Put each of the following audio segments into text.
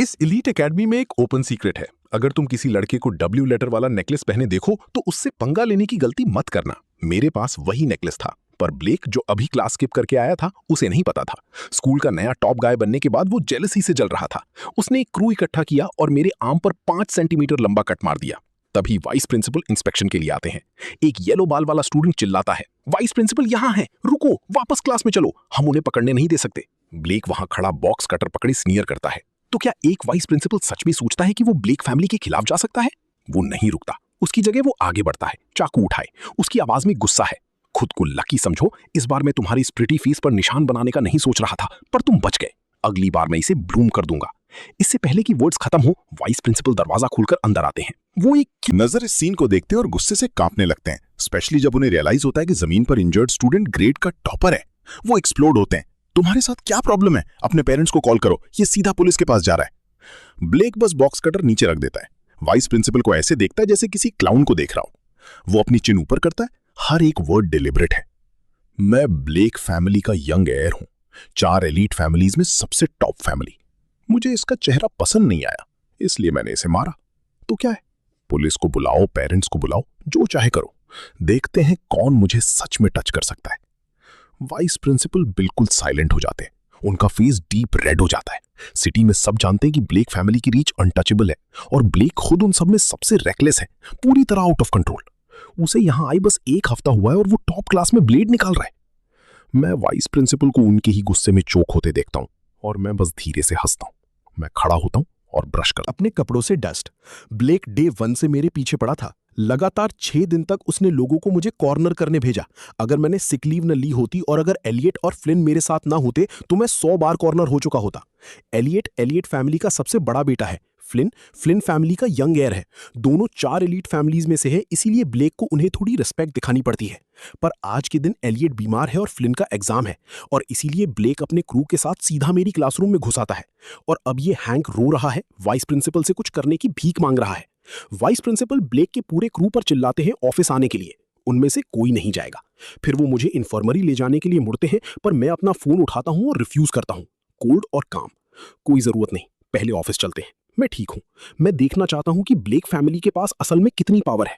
इस elite academy में एक ओपन सीक्रेट है। अगर तुम किसी लड़के को डब्ल्यू लेटर वाला नेकलेस पहने देखो तो उससे पंगा लेने की गलती मत करना। मेरे पास वही नेकलेस था, पर ब्लेक जो अभी क्लास स्किप करके आया था उसे नहीं पता था। स्कूल का नया टॉप गाय बनने के बाद वो जेलसी से जल रहा था। उसने एक क्रू इकट्ठा किया और मेरे आर्म पर 5 सेंटीमीटर लंबा कट मार दिया। तभी वाइस प्रिंसिपल इंस्पेक्शन के लिए आते हैं। एक येलो बाल वाला स्टूडेंट चिल्लाता है, वाइस प्रिंसिपल यहाँ है, रुको, वापस क्लास में चलो, हम उन्हें पकड़ने नहीं दे सकते। ब्लेक वहां खड़ा बॉक्स कटर पकड़े स्नीयर करता है। तो क्या एक वाइस प्रिंसिपल सच में सोचता है कि वो ब्लेक फैमिली के खिलाफ जा सकता है? वो नहीं रुकता, उसकी जगह वो आगे बढ़ता है, चाकू उठाए। उसकी आवाज में गुस्सा है। खुद को लकी समझो, इस बार मैं तुम्हारी स्प्रिटी फीस पर निशान बनाने का नहीं सोच रहा था, पर तुम बच गए। अगली बार मैं इसे ब्लूम कर दूंगा। इससे पहले कि वर्ड्स खत्म हो, वाइस प्रिंसिपल दरवाजा खोलकर अंदर आते हैं। वो एक नजर इस सीन को देखते हैं और गुस्से से कांपने लगते हैं, स्पेशली जब उन्हें रियलाइज होता है कि जमीन पर इंजर्ड स्टूडेंट ग्रेड का टॉपर है। वो एक्सप्लोड होते हैं। तुम्हारे साथ क्या प्रॉब्लम है? अपने पेरेंट्स को कॉल करो, ये सीधा पुलिस के पास जा रहा है। ब्लेक बस बॉक्स कटर नीचे रख देता है। वाइस प्रिंसिपल को ऐसे देखता है जैसे किसी क्लाउन को देख रहा हो। वो अपनी चिन ऊपर करता है। हर एक वर्ड डिलिबरेट है। मैं ब्लेक फैमिली का यंग एयर हूं, 4 एलीट फैमिलीज में सबसे टॉप फैमिली। मुझे इसका चेहरा पसंद नहीं आया, इसलिए मैंने इसे मारा। तो क्या है, पुलिस को बुलाओ, पेरेंट्स को बुलाओ, जो चाहे करो, देखते हैं कौन मुझे सच में टच कर सकता है। वाइस प्रिंसिपल बिल्कुल साइलेंट हो जाते हैं। उनका फेस डीप रेड हो जाता है। सिटी में सब जानते हैं कि ब्लेक फैमिली की रीच अनटचेबल है और ब्लेक खुद उन सब में सबसे रेकलेस है, पूरी तरह आउट ऑफ कंट्रोल। उसे यहां आए बस 1 हफ्ता हुआ है और वो टॉप क्लास में ब्लेड निकाल रहा है। मैं वाइस प्रिंसिपल को उनके ही गुस्से में चोक होते देखता हूं और मैं बस धीरे से हंसता हूं। मैं खड़ा होता हूं और ब्रश कर अपने कपड़ों से डस्ट। ब्लेक डे 1 से मेरे पीछे पड़ा था। लगातार 6 दिन तक उसने लोगों को मुझे कॉर्नर करने भेजा। अगर मैंने सिक लीव न ली होती और अगर एलियट और फ्लिन मेरे साथ ना होते तो मैं 100 बार कॉर्नर हो चुका होता। एलियट फैमिली का सबसे बड़ा बेटा है। फ्लिन फैमिली का यंग एयर है। दोनों 4 एलीट फैमिलीज में से है, इसीलिए ब्लेक को उन्हें थोड़ी रिस्पेक्ट दिखानी पड़ती है। पर आज के दिन एलियट बीमार है और फ्लिन का एग्जाम है, और इसीलिए ब्लेक अपने क्रू के साथ सीधा मेरी क्लासरूम में घुस आता है। और अब ये हैंक रो रहा है, वाइस प्रिंसिपल से कुछ करने की भीख मांग रहा है। वाइस प्रिंसिपल ब्लेक के पूरे क्रू पर चिल्लाते हैं ऑफिस आने के लिए। उनमें से कोई नहीं जाएगा। फिर वो मुझे इन्फर्मरी ले जाने के लिए मुड़ते हैं, पर मैं अपना फोन उठाता हूं और रिफ्यूज करता हूं। कोल्ड और काम, कोई जरूरत नहीं, पहले ऑफिस चलते हैं। मैं ठीक हूं। मैं देखना चाहता हूं कि ब्लेक फैमिली के पास असल में कितनी पावर है।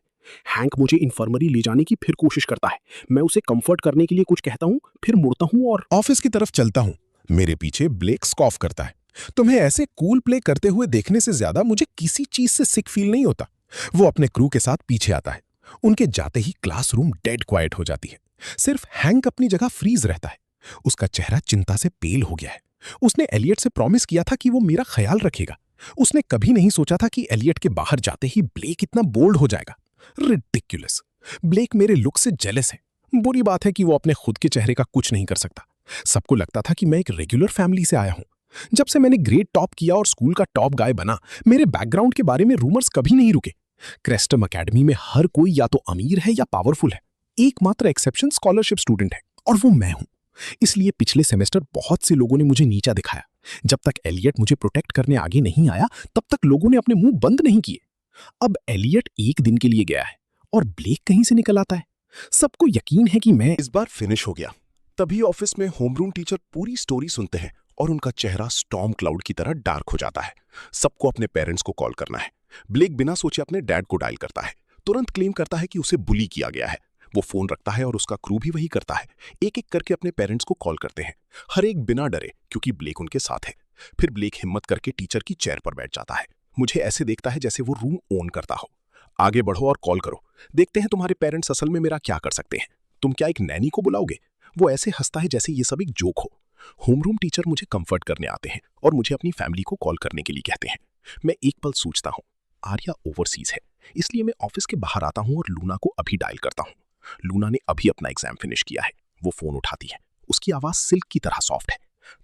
हैंक मुझे इन्फर्मरी ले जाने की फिर कोशिश करता है। मैं उसे कंफर्ट करने के लिए कुछ कहता हूं, फिर मुड़ता हूं और ऑफिस की तरफ चलता हूं। मेरे पीछे ब्लेक स्कॉफ करता है। तुम्हें ऐसे कूल प्ले करते हुए देखने से ज्यादा मुझे किसी चीज से सिक फील नहीं होता। वो अपने क्रू के साथ पीछे आता है। उनके जाते ही क्लासरूम डेड क्वाइट हो जाती है। सिर्फ हैंक अपनी जगह फ्रीज रहता है। उसका चेहरा चिंता से पेल हो गया है। उसने एलियट से प्रॉमिस किया था कि वो मेरा ख्याल रखेगा। उसने कभी नहीं सोचा था कि एलियट के बाहर जाते ही ब्लेक इतना बोल्ड हो जाएगा। रिडिक्युलस। ब्लेक मेरे लुक से जेलस है। बुरी बात है कि वो अपने खुद के चेहरे का कुछ नहीं कर सकता। सबको लगता था कि मैं एक रेगुलर फैमिली से आया हूं। जब से मैंने ग्रेड टॉप किया और स्कूल का टॉप गाय बना, मेरे बैकग्राउंड के बारे में रूमर्स कभी नहीं रुके। क्रेस्टम एकेडमी में हर कोई या तो अमीर है या पावरफुल है। एकमात्र एक्सेप्शन स्कॉलरशिप स्टूडेंट है, और वो मैं हूं। इसलिए पिछले सेमेस्टर बहुत से लोगों ने मुझे नीचा दिखाया। जब तक एलियट मुझे प्रोटेक्ट करने आगे नहीं आया, तब तक लोगों ने अपने मुंह बंद नहीं किए। अब एलियट 1 दिन के लिए गया है और ब्लेक कहीं से निकल आता है। सबको यकीन है कि मैं इस बार फिनिश हो गया। तभी ऑफिस में होमरूम टीचर पूरी स्टोरी सुनते हैं और उनका चेहरा स्टॉर्म क्लाउड की तरह डार्क हो जाता है। सबको अपने पेरेंट्स को कॉल करना है। ब्लेक बिना सोचे अपने डैड को डायल करता है। तुरंत क्लेम करता है कि उसे बुली किया गया है। वो फोन रखता है और उसका क्रू भी वही करता है। एक एक करके अपने पेरेंट्स को कॉल करते हैं, हर एक बिना डरे, क्योंकि ब्लेक उनके साथ है। फिर ब्लेक हिम्मत करके टीचर की चेयर पर बैठ जाता है। मुझे ऐसे देखता है जैसे वो रूम ओन करता हो। आगे बढ़ो और कॉल करो, देखते हैं तुम्हारे पेरेंट्स असल में मेरा क्या कर सकते हैं। तुम क्या एक नैनी को बुलाओगे? वो ऐसे हंसता है जैसे ये सब एक जोक हो। होमरूम टीचर मुझे कंफर्ट करने आते हैं और मुझे अपनी फैमिली को कॉल करने के लिए कहते हैं। मैं एक पल सोचता हूँ, आर्या ओवरसीज है, इसलिए मैं ऑफिस के बाहर आता हूँ और लूना को अभी डायल करता हूँ। लूना ने अभी अपना एग्जाम फिनिश किया है। वो फोन उठाती है। उसकी आवाज सिल्क की तरह सॉफ्ट है।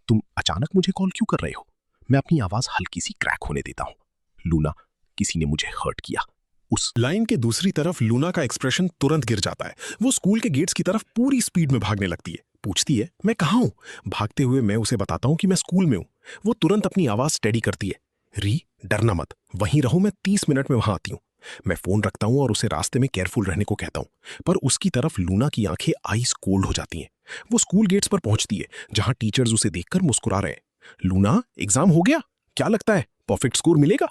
तुम अचानक मुझे कॉल क्यों कर रहे हो? मैं अपनी आवाज हल्की सी क्रैक होने देता हूँ। लूना, किसी ने मुझे हर्ट किया। उस लाइन के दूसरी तरफ लूना का एक्सप्रेशन तुरंत गिर जाता है। वो स्कूल के गेट्स की तरफ पूरी स्पीड में भागने लगती है। पूछती है, मैं कहाँ हूँ? भागते हुए मैं उसे बताता हूँ कि मैं स्कूल में हूँ। वो तुरंत अपनी आवाज स्टेडी करती है। री, डरना मत, वहीं रहो, मैं 30 मिनट में वहां आती हूँ। मैं फोन रखता हूं और उसे रास्ते में केयरफुल रहने को कहता हूं, पर उसकी तरफ लूना की आंखें आइस कोल्ड हो जाती हैं। वो स्कूल गेट्स पर पहुंचती है, जहां टीचर्स उसे देखकर मुस्कुरा रहे हैं। लूना, एग्जाम हो गया? क्या लगता है परफेक्ट स्कोर मिलेगा।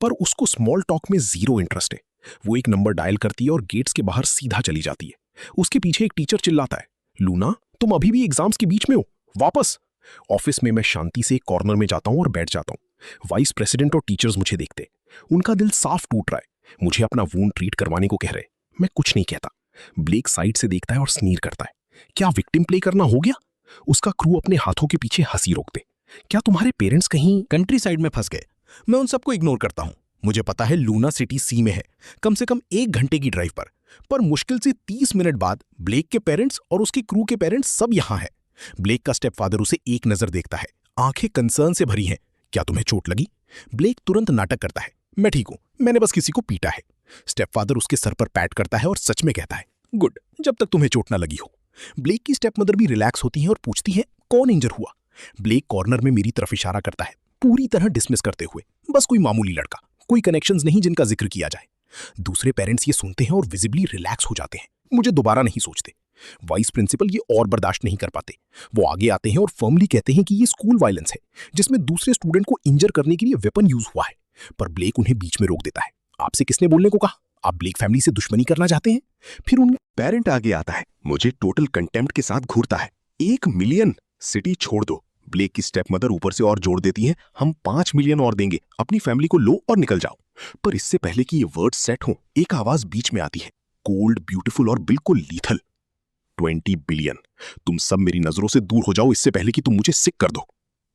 पर उसको स्मॉल टॉक में जीरो इंटरेस्ट है। वो एक नंबर डायल करती है और गेट्स के बाहर सीधा चली जाती है। उसके पीछे एक टीचर चिल्लाता है, लूना तुम अभी भी एग्जाम्स के बीच में हो, वापस। ऑफिस में मैं शांति से एक कॉर्नर में जाता हूं और बैठ जाता हूं। वाइस प्रेसिडेंट और टीचर्स मुझे देखते, उनका दिल साफ टूट रहा है। मुझे अपना वूंड ट्रीट करवाने को कह रहे। मैं कुछ नहीं कहता। ब्लेक साइड से देखता है और स्नीर करता है, क्या विक्टिम प्ले करना हो गया? उसका क्रू अपने हाथों के पीछे हंसी रोकते। क्या तुम्हारे पेरेंट्स कहीं कंट्री साइड में फंस गए? मैं उन सबको इग्नोर करता हूं। मुझे पता है लूना सिटी सी में है, कम से कम 1 घंटे की ड्राइव पर मुश्किल से 30 मिनट बाद ब्लेक के पेरेंट्स और उसके क्रू के पेरेंट्स सब यहां हैं। ब्लेक का स्टेपफादर उसे एक नजर देखता है, आंखें कंसर्न से भरी हैं। क्या तुम्हें चोट लगी? ब्लेक तुरंत नाटक करता है, मैं ठीक हूं, मैंने बस किसी को पीटा है। स्टेपफादर उसके सर पर पैट करता है और सच में कहता है, गुड, जब तक तुम्हें चोट ना लगी हो। ब्लेक की स्टेपमदर भी रिलैक्स होती है और पूछती है, कौन इंजर हुआ? ब्लेक कॉर्नर में मेरी तरफ इशारा करता है, पूरी तरह डिसमिस करते हुए, बस कोई मामूली लड़का, कोई कनेक्शंस नहीं जिनका जिक्र किया जाए। दूसरे पेरेंट्स ये सुनते हैं और विजिबली रिलैक्स हो जाते हैं, मुझे दोबारा नहीं सोचते। वाइस प्रिंसिपल ये और बर्दाश्त नहीं कर पाते। वो आगे आते हैं और फर्मली कहते हैं कि ये स्कूल वायलेंस है, जिसमें दूसरे स्टूडेंट को इंजर करने के लिए वेपन यूज हुआ है। पर ब्लेक उन्हें बीच में रोक देता है, आपसे किसने बोलने को कहा? आप ब्लेक फैमिली से दुश्मनी करना चाहते हैं? फिर उन पेरेंट आगे आता है, मुझे टोटल कंटेम्प्ट के साथ घूरता है। 1 मिलियन। सिटी छोड़ दो। ब्लेक की स्टेप मदर ऊपर से और जोड़ देती है, हम 5 मिलियन और देंगे, अपनी फैमिली को लो और निकल जाओ। पर इससे पहले कि ये वर्ड सेट हो, एक आवाज बीच में आती है, कोल्ड, ब्यूटीफुल और बिल्कुल लीथल। 20 बिलियन। तुम सब मेरी नजरों से दूर हो जाओ इससे पहले कि तुम मुझे सिक कर दो।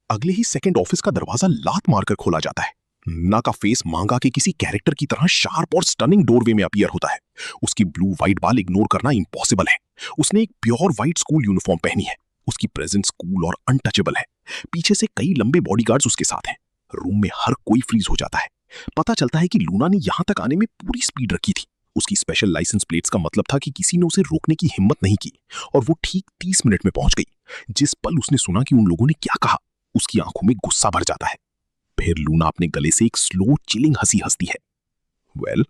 अगले ही सेकंड ऑफिस का दरवाजा लात मारकर खोला जाता है। ना का फेस मांगा के किसी कैरेक्टर की तरह शार्प और स्टनिंग डोरवे में अपीयर होता है। उसकी ब्लू व्हाइट बाल इग्नोर करना इम्पॉसिबल है। उसने एक प्योर व्हाइट स्कूल यूनिफॉर्म पहनी है। उसकी प्रेजेंस कूल और अनटचेबल है। पीछे से कई लंबे बॉडीगार्ड्स उसके साथ हैं। रूम में हर कोई फ्रीज हो जाता है। पता चलता है कि लूना ने यहां तक आने में पूरी स्पीड रखी थी। उसकी स्पेशल लाइसेंस प्लेट्स का मतलब था कि किसी ने उसे रोकने की हिम्मत नहीं की और वो ठीक 30 मिनट में पहुंच गई। जिस पल उसने सुना कि उन लोगों ने क्या कहा, उसकी आंखों में गुस्सा भर जाता है। फिर लूना अपने गले से एक स्लो चिलिंग हंसी हंसती है। वेल,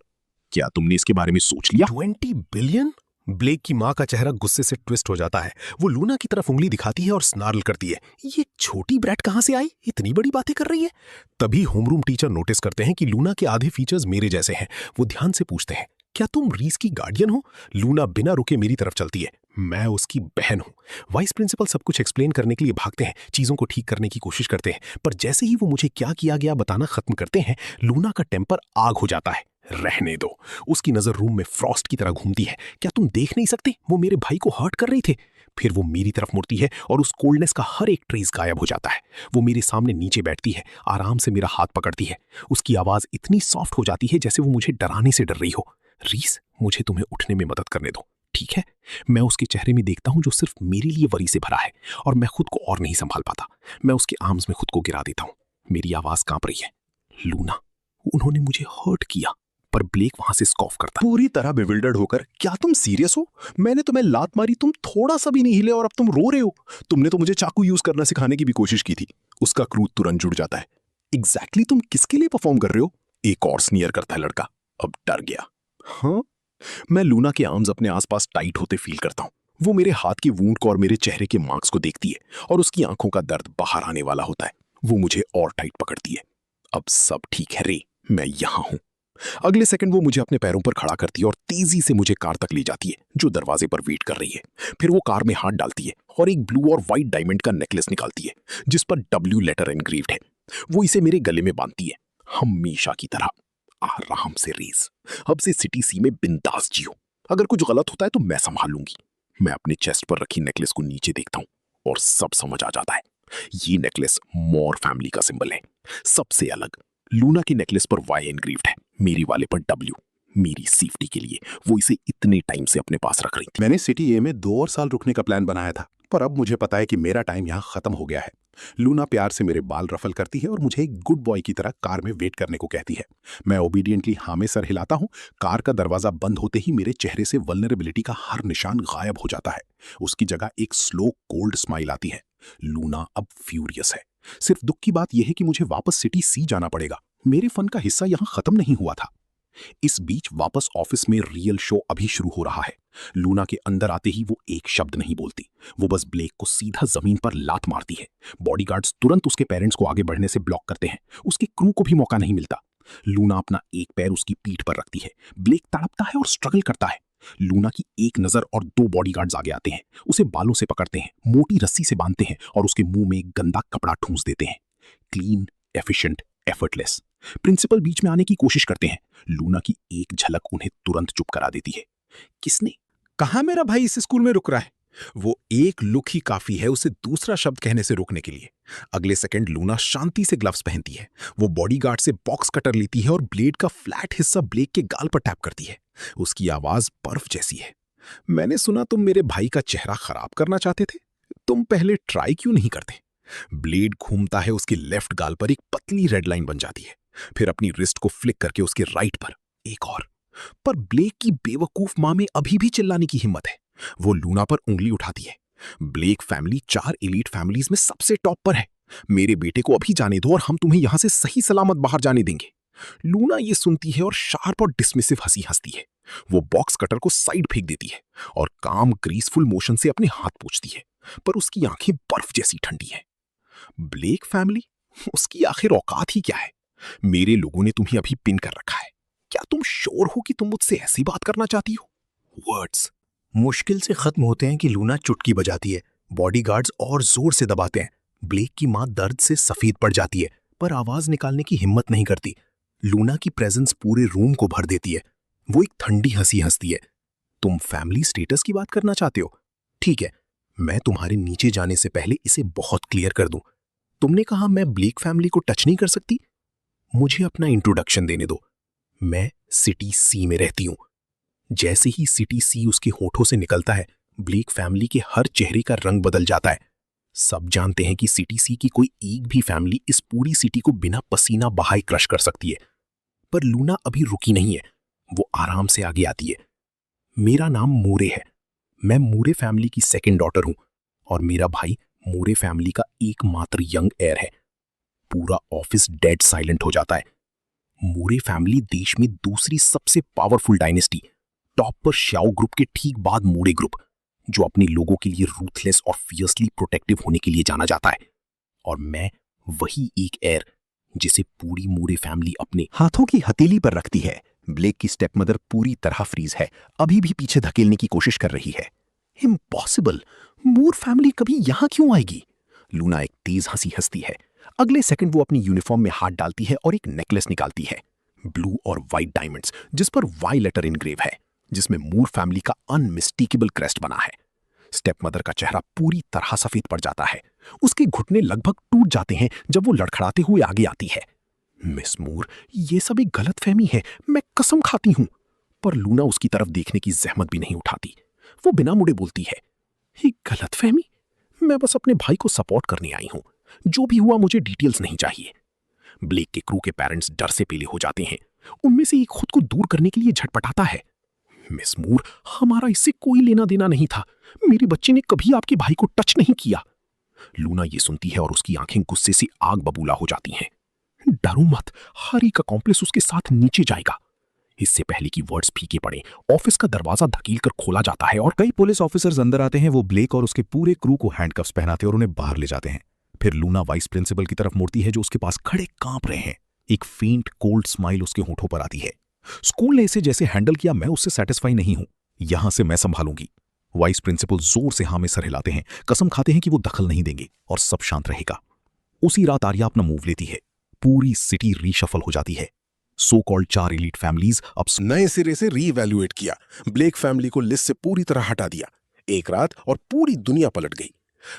क्या तुमने इसके बारे में सोच लिया? 20 बिलियन? ब्लेक की मां का चेहरा गुस्से से ट्विस्ट हो जाता है। वो लूना की तरफ उंगली दिखाती है और स्नार्ल करती है, ये छोटी ब्रैट कहां से आई, इतनी बड़ी बातें कर रही है। तभी होमरूम टीचर नोटिस करते हैं कि लूना के आधे फीचर्स मेरे जैसे हैं। वो ध्यान से पूछते हैं, क्या तुम रीस की गार्डियन हो? लूना बिना रुके मेरी तरफ चलती है, मैं उसकी बहन हूं। वाइस प्रिंसिपल सब कुछ एक्सप्लेन करने के लिए भागते हैं, चीजों को ठीक करने की कोशिश करते हैं, पर जैसे ही वो मुझे क्या किया गया बताना खत्म करते हैं, लूना का टेम्पर आग हो जाता है। रहने दो। उसकी नजर रूम में फ्रॉस्ट की तरह घूमती है। क्या तुम देख नहीं सकते, वो मेरे भाई को हर्ट कर रही थे? फिर वो मेरी तरफ मुड़ती है और उस कोल्डनेस का हर एक ट्रेस गायब हो जाता है। वो मेरे सामने नीचे बैठती है, आराम से मेरा हाथ पकड़ती है। उसकी आवाज इतनी सॉफ्ट हो जाती है जैसे वो मुझे डराने से डर रही हो। रीस, मुझे तुम्हें उठने में मदद करने दो, ठीक है? मैं उसके चेहरे में देखता हूं जो सिर्फ मेरे लिए वरी से भरा है और मैं खुद को और नहीं संभाल पाता। मैं उसके आर्म्स में खुद को गिरा देता हूं। मेरी आवाज कांप रही है, लूना, उन्होंने मुझे हर्ट किया। पर ब्लेक वहां से स्कॉफ करता, पूरी तरह बिविल्डर्ड होकर, क्या तुम सीरियस हो? मैंने तुम्हें लात मारी, तुम थोड़ा सा भी नहीं हिले और अब तुम रो रहे हो। तुमने तो मुझे चाकू यूज करना सिखाने की भी कोशिश की थी। उसका क्रू तुरंत जुड़ जाता है। एग्जैक्टली तुम किसके लिए परफॉर्म कर रहे हो? एक और स्नीयर करता है लड़का। अब डर गया। हाँ, मैं लूना के आर्म्स अपने आसपास टाइट होते फील करता हूं। वो मेरे हाथ की वूंड को और मेरे चेहरे के मार्क्स को देखती है और उसकी आंखों का दर्द बाहर आने वाला होता है। वो मुझे और टाइट पकड़ती है। अब सब ठीक है रे, मैं यहां हूं। अगले सेकंड वो मुझे अपने पैरों पर खड़ा करती है और तेजी से मुझे कार तक ले जाती है, जो दरवाजे पर वेट कर रही है। फिर वो कार में हाथ डालती है और एक ब्लू और व्हाइट डायमंड का नेकलेस निकालती है, जिस पर W लेटर एनग्रेव्ड है। वो इसे मेरे गले में बांधती है, हमेशा की तरह। आराम से रीस, अब से सिटी सी में बिंदास जियो। अगर कुछ गलत होता है तो मैं संभाल लूंगी। मैं अपने चेस्ट पर रखी नेकलेस को नीचे देखता हूं और सब समझ आ जाता है। ये नेकलेस मोर फैमिली का सिंबल है, सबसे अलग। लूना के नेकलेस पर Y एनग्रेव्ड है, मेरी वाले पर W। मेरी सेफ्टी के लिए वो इसे इतने टाइम से अपने पास रख रही थी। मैंने सिटी ए में 2 और साल रुकने का प्लान बनाया था, पर अब मुझे पता है कि मेरा टाइम यहाँ खत्म हो गया है। लूना प्यार से मेरे बाल रफल करती है और मुझे एक गुड बॉय की तरह कार में वेट करने को कहती है। मैं ओबीडियंटली हाँ में सर हिलाता हूँ। कार का दरवाजा बंद होते ही मेरे चेहरे से वल्नरेबिलिटी का हर निशान गायब हो जाता है। उसकी जगह एक स्लो कोल्ड स्माइल आती है। लूना अब फ्यूरियस है। सिर्फ दुख की बात यह है कि मुझे वापस सिटी सी जाना पड़ेगा। मेरे फन का हिस्सा यहाँ खत्म नहीं हुआ था। इस बीच वापस ऑफिस में रियल शो अभी शुरू हो रहा है। लूना के अंदर आते ही वो एक शब्द नहीं बोलती, वो बस ब्लेक को सीधा जमीन पर लात मारती है। बॉडीगार्ड्स तुरंत उसके पेरेंट्स को आगे बढ़ने से ब्लॉक करते हैं, उसके क्रू को भी मौका नहीं मिलता। लूना अपना एक पैर उसकी पीठ पर रखती है। ब्लेक तड़पता है और स्ट्रगल करता है। लूना की एक नजर और 2 बॉडीगार्ड्स आगे आते हैं, उसे बालों से पकड़ते हैं, मोटी रस्सी से बांधते हैं और उसके मुंह में एक गंदा कपड़ा ठूंस देते हैं। Clean, efficient, effortless. प्रिंसिपल बीच में आने की कोशिश करते हैं। लूना की एक झलक उन्हें तुरंत चुप करा देती है। किसने? कहां मेरा भाई इस स्कूल में रुक रहा है? वो एक लुक ही काफी है उसे दूसरा शब्द कहने से रोकने के लिए। अगले सेकंड लूना शांति से ग्लव्स पहनती है। वो बॉडीगार्ड से बॉक्स कटर लेती है और ब्लेड का फ्लैट हिस्सा ब्लेक के गाल पर टैप करती है। उसकी आवाज बर्फ जैसी है। मैंने सुना तुम मेरे भाई का चेहरा खराब करना चाहते थे, तुम पहले ट्राई क्यों नहीं करते? ब्लेड घूमता है उसके लेफ्ट गाल पर, एक पतली रेड लाइन बन जाती है। फिर अपनी रिस्ट को फ्लिक करके उसके राइट पर एक और। पर ब्लेक की बेवकूफ मां में अभी भी चिल्लाने की हिम्मत है। वो लूना पर उंगली उठाती है। ब्लेक फैमिली 4 एलीट फैमिलीज में सबसे टॉप पर है। मेरे बेटे को अभी जाने दो और हम तुम्हें यहां से सही सलामत बाहर जाने देंगे। लूना ये सुनती है और शार्प और डिसमिसिव हंसी हंसती है। वो बॉक्स कटर को साइड फेंक देती है और काम ग्रेसफुल मोशन से अपने हाथ पोंछती है, पर उसकी आंखें बर्फ जैसी ठंडी है। ब्लेक फैमिली, उसकी आखिर औकात ही क्या है? मेरे लोगों ने तुम्हें अभी पिन कर रखा है। क्या तुम श्योर हो कि तुम मुझसे ऐसी बात करना चाहती हो? वर्ड्स मुश्किल से खत्म होते हैं कि लूना चुटकी बजाती है। बॉडीगार्ड्स और जोर से दबाते हैं। ब्लेक की मां दर्द से सफेद पड़ जाती है, पर आवाज निकालने की हिम्मत नहीं करती। लूना की प्रेजेंस पूरे रूम को भर देती है। वो एक ठंडी हंसी हंसती है। तुम फैमिली स्टेटस की बात करना चाहते हो? ठीक है, मैं तुम्हारे नीचे जाने से पहले इसे बहुत क्लियर कर दूं। तुमने कहा मैं ब्लेक फैमिली को टच नहीं कर सकती। मुझे अपना इंट्रोडक्शन देने दो। मैं सिटी सी में रहती हूं। जैसे ही सिटी सी उसके होठों से निकलता है, ब्लेक फैमिली के हर चेहरे का रंग बदल जाता है। सब जानते हैं कि सिटी सी की कोई एक भी फैमिली इस पूरी सिटी को बिना पसीना बहाए क्रश कर सकती है। पर लूना अभी रुकी नहीं है। वो आराम से आगे आती है। मेरा नाम मूरे है। मैं मूरे फैमिली की सेकंड डॉटर हूं और मेरा भाई मूरे फैमिली का एकमात्र यंग हेयर है। पूरा ऑफिस डेड साइलेंट हो जाता है। मूरे फैमिली देश में दूसरी सबसे पावरफुल डायनेस्टी, टॉप पर श्याओ ग्रुप के ठीक बाद मूरे ग्रुप, जो अपने लोगों के लिए रूथलेस और फियर्सली प्रोटेक्टिव होने के लिए जाना जाता है। और मैं वही एक हेयर जिसे पूरी मूरे फैमिली अपने हाथों की हथेली पर रखती है। ब्लेक की स्टेपमदर पूरी तरह फ्रीज है, अभी भी पीछे धकेलने की कोशिश कर रही है। इम्पॉसिबल, मूर फैमिली कभी यहां क्यों आएगी? लूना एक तेज हंसी हंसती है। अगले सेकंड वो अपनी यूनिफॉर्म में हाथ डालती है और एक नेकलेस निकालती है, ब्लू और व्हाइट डायमंड्स, जिस पर वाई लेटर इनग्रेव है, जिसमें मूर फैमिली का अनमिस्टेकेबल क्रेस्ट बना है। स्टेपमदर का चेहरा पूरी तरह सफेद पड़ जाता है। उसके घुटने लगभग टूट जाते हैं जब वो लड़खड़ाते हुए आगे आती है। मिस मूर, ये सब एक गलतफहमी है, मैं कसम खाती हूं। पर लूना उसकी तरफ देखने की जहमत भी नहीं उठाती। वो बिना मुड़े बोलती है, ये गलतफहमी? मैं बस अपने भाई को सपोर्ट करने आई हूं। जो भी हुआ मुझे डिटेल्स नहीं चाहिए। ब्लेक के क्रू के पेरेंट्स डर से पीले हो जाते हैं। उनमें से एक खुद को दूर करने के लिए झटपटाता है। मिस मूर, हमारा इससे कोई लेना देना नहीं था। मेरे बच्चे ने कभी आपके भाई को टच नहीं किया। लूना ये सुनती है और उसकी आंखें गुस्से से आग बबूला हो जाती हैं। डरो मत, हर एक अकॉम्प्लिस उसके साथ नीचे जाएगा। इससे पहले कि वर्ड्स फीके पड़े, ऑफिस का दरवाजा धकेल कर खोला जाता है और कई पुलिस ऑफिसर्स अंदर आते हैं। वो ब्लेक और उसके पूरे क्रू को हैंडकफ्स पहनाते और उन्हें बाहर ले जाते हैं। फिर लूना वाइस प्रिंसिपल की तरफ मुड़ती है, जो उसके पास खड़े कांप रहे हैं। एक फेंट कोल्ड स्माइल उसके होठों पर आती है। स्कूल ने इसे जैसे हैंडल किया, मैं उससे सेटिस्फाई नहीं हूं। यहां से मैं संभालूंगी। वाइस प्रिंसिपल जोर से हां में सर हिलाते हैं, कसम खाते हैं कि वो दखल नहीं देंगे और सब शांत रहेगा। उसी रात आर्या अपना मूव लेती है। पूरी सिटी रीशफल हो जाती है। सो कॉल्ड 4 एलीट फैमिलीज अब नए सिरे से रीवैल्यूएट किया, ब्लेक फैमिली को लिस्ट से पूरी तरह हटा दिया। एक रात और पूरी दुनिया पलट गई।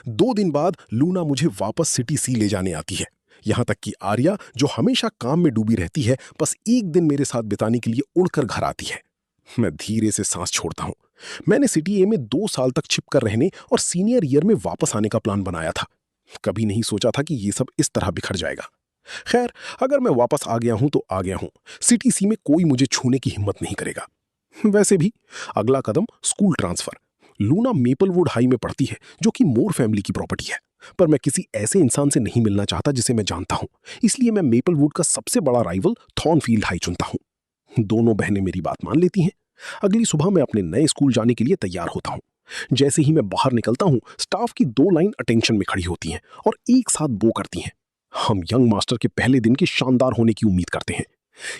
2 दिन बाद लूना मुझे वापस सिटी सी ले जाने आती है। यहां तक कि आर्या, जो हमेशा काम में डूबी रहती है, बस एक दिन मेरे साथ बिताने के लिए उड़कर घर आती है। मैं धीरे से सांस छोड़ता हूं। मैंने सिटी ए में 2 साल तक छिप कर रहने और सीनियर ईयर में वापस आने का प्लान बनाया था। कभी नहीं सोचा था कि ये सब इस तरह बिखर जाएगा। खैर, अगर मैं वापस आ गया हूं तो आ गया हूं। सिटी सी में कोई मुझे छूने की हिम्मत नहीं करेगा। वैसे भी अगला कदम school transfer. Luna Maplewood high में पढ़ती है, जो कि मोर फैमिली की प्रॉपर्टी है। पर मैं किसी ऐसे इंसान से नहीं मिलना चाहता जिसे मैं जानता हूं, इसलिए मैं मेपलवुड का सबसे बड़ा राइवल थॉर्नफील्ड हाई चुनता हूं। दोनों बहनें मेरी बात मान लेती हैं। अगली सुबह मैं अपने नए स्कूल जाने के लिए तैयार होता हूँ। जैसे ही मैं बाहर निकलता हूँ, स्टाफ की 2 लाइन अटेंशन में खड़ी होती हैं और एक साथ बो करती हैं। हम यंग मास्टर के पहले दिन के शानदार होने की उम्मीद करते हैं।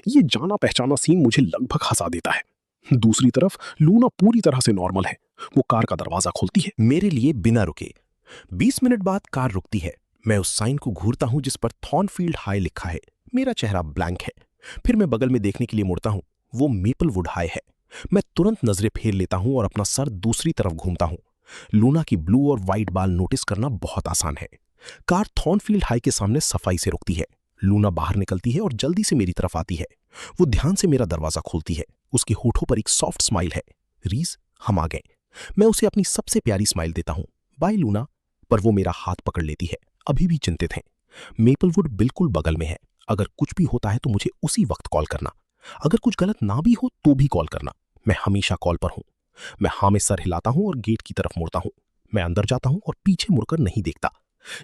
ये जाना पहचाना सीन मुझे लगभग हंसा देता है। दूसरी तरफ लूना पूरी तरह से नॉर्मल है। वो कार का दरवाजा खोलती है। मेरे लिए बिना रुके 20 मिनट बाद कार रुकती है। मैं उस साइन को घूरता हूं जिस पर थॉर्नफील्ड हाई लिखा है। मेरा चेहरा ब्लैंक है। फिर मैं बगल में देखने के लिए मुड़ता हूं। वो मेपलवुड हाई है। मैं तुरंत नजरें फेर लेता हूं और अपना सर दूसरी तरफ घूमता हूं। लूना की ब्लू और व्हाइट बाल नोटिस करना बहुत आसान है। कार थॉर्नफील्ड हाई के सामने सफाई से रुकती है। लूना बाहर निकलती है और जल्दी से मेरी तरफ आती है। वो ध्यान से मेरा दरवाजा खोलती है। उसके होठों पर एक सॉफ्ट स्माइल है। रीज, हम आ गए। मैं उसे अपनी सबसे प्यारी स्माइल देता हूं। Bye Luna. पर वो मेरा हाथ पकड़ लेती है। अभी भी चिंतित है। मेपलवुड बिल्कुल बगल में है। अगर कुछ भी होता है तो मुझे उसी वक्त कॉल करना। अगर कुछ गलत ना भी हो तो भी कॉल करना। मैं हमेशा कॉल पर हूं। मैं हाँ में सर हिलाता हूं और गेट की तरफ मुड़ता हूं। मैं अंदर जाता हूं और पीछे मुड़कर नहीं देखता।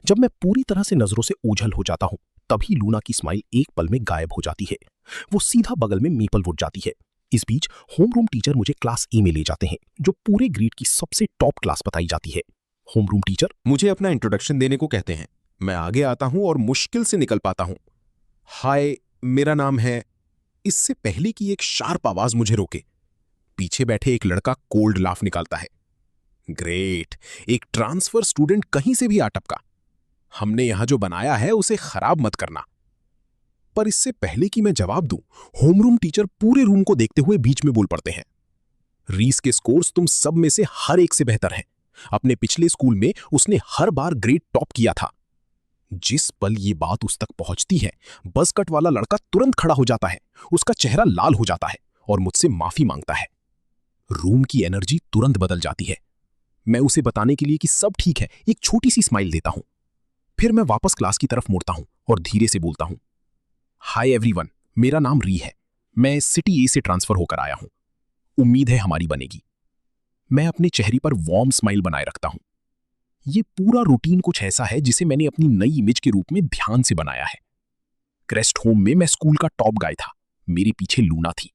जब मैं पूरी तरह से नजरों से ओझल हो जाता हूं, तभी लूना की स्माइल एक पल में गायब हो जाती है। वो सीधा बगल में मेपलवुड जाती है। इस बीच होमरूम टीचर मुझे क्लास ए में ले जाते हैं, जो पूरे ग्रेड की सबसे टॉप क्लास बताई जाती है। होमरूम टीचर मुझे अपना इंट्रोडक्शन देने को कहते हैं। मैं आगे आता हूं और मुश्किल से निकल पाता हूं। हाय, मेरा नाम है। इससे पहले कि एक शार्प आवाज मुझे रोके, पीछे बैठे एक लड़का कोल्ड लाफ निकालता है। ग्रेट, एक ट्रांसफर स्टूडेंट कहीं से भी आ टपका। हमने यहां जो बनाया है उसे खराब मत करना। पर इससे पहले कि मैं जवाब दूं, होमरूम टीचर पूरे रूम को देखते हुए बीच में बोल पड़ते हैं। रीस के स्कोर्स तुम सब में से हर एक से बेहतर हैं। अपने पिछले स्कूल में उसने हर बार ग्रेड टॉप किया था। जिस पल ये बात उस तक पहुंचती है, बज़ कट वाला लड़का तुरंत खड़ा हो जाता है। उसका चेहरा लाल हो जाता है और मुझसे माफी मांगता है। रूम की एनर्जी तुरंत बदल जाती है। मैं उसे बताने के लिए कि सब ठीक है एक छोटी सी स्माइल देता हूं। फिर मैं वापस क्लास की तरफ मुड़ता हूं और धीरे से बोलता हूं, हाय एवरीवन, मेरा नाम री है। मैं सिटी ए से ट्रांसफर होकर आया हूं। उम्मीद है हमारी बनेगी। मैं अपने चेहरे पर वार्म स्माइल बनाए रखता हूं। ये पूरा रूटीन कुछ ऐसा है जिसे मैंने अपनी नई इमेज के रूप में ध्यान से बनाया है। क्रेस्ट होम में मैं स्कूल का टॉप गाय था। मेरे पीछे लूना थी।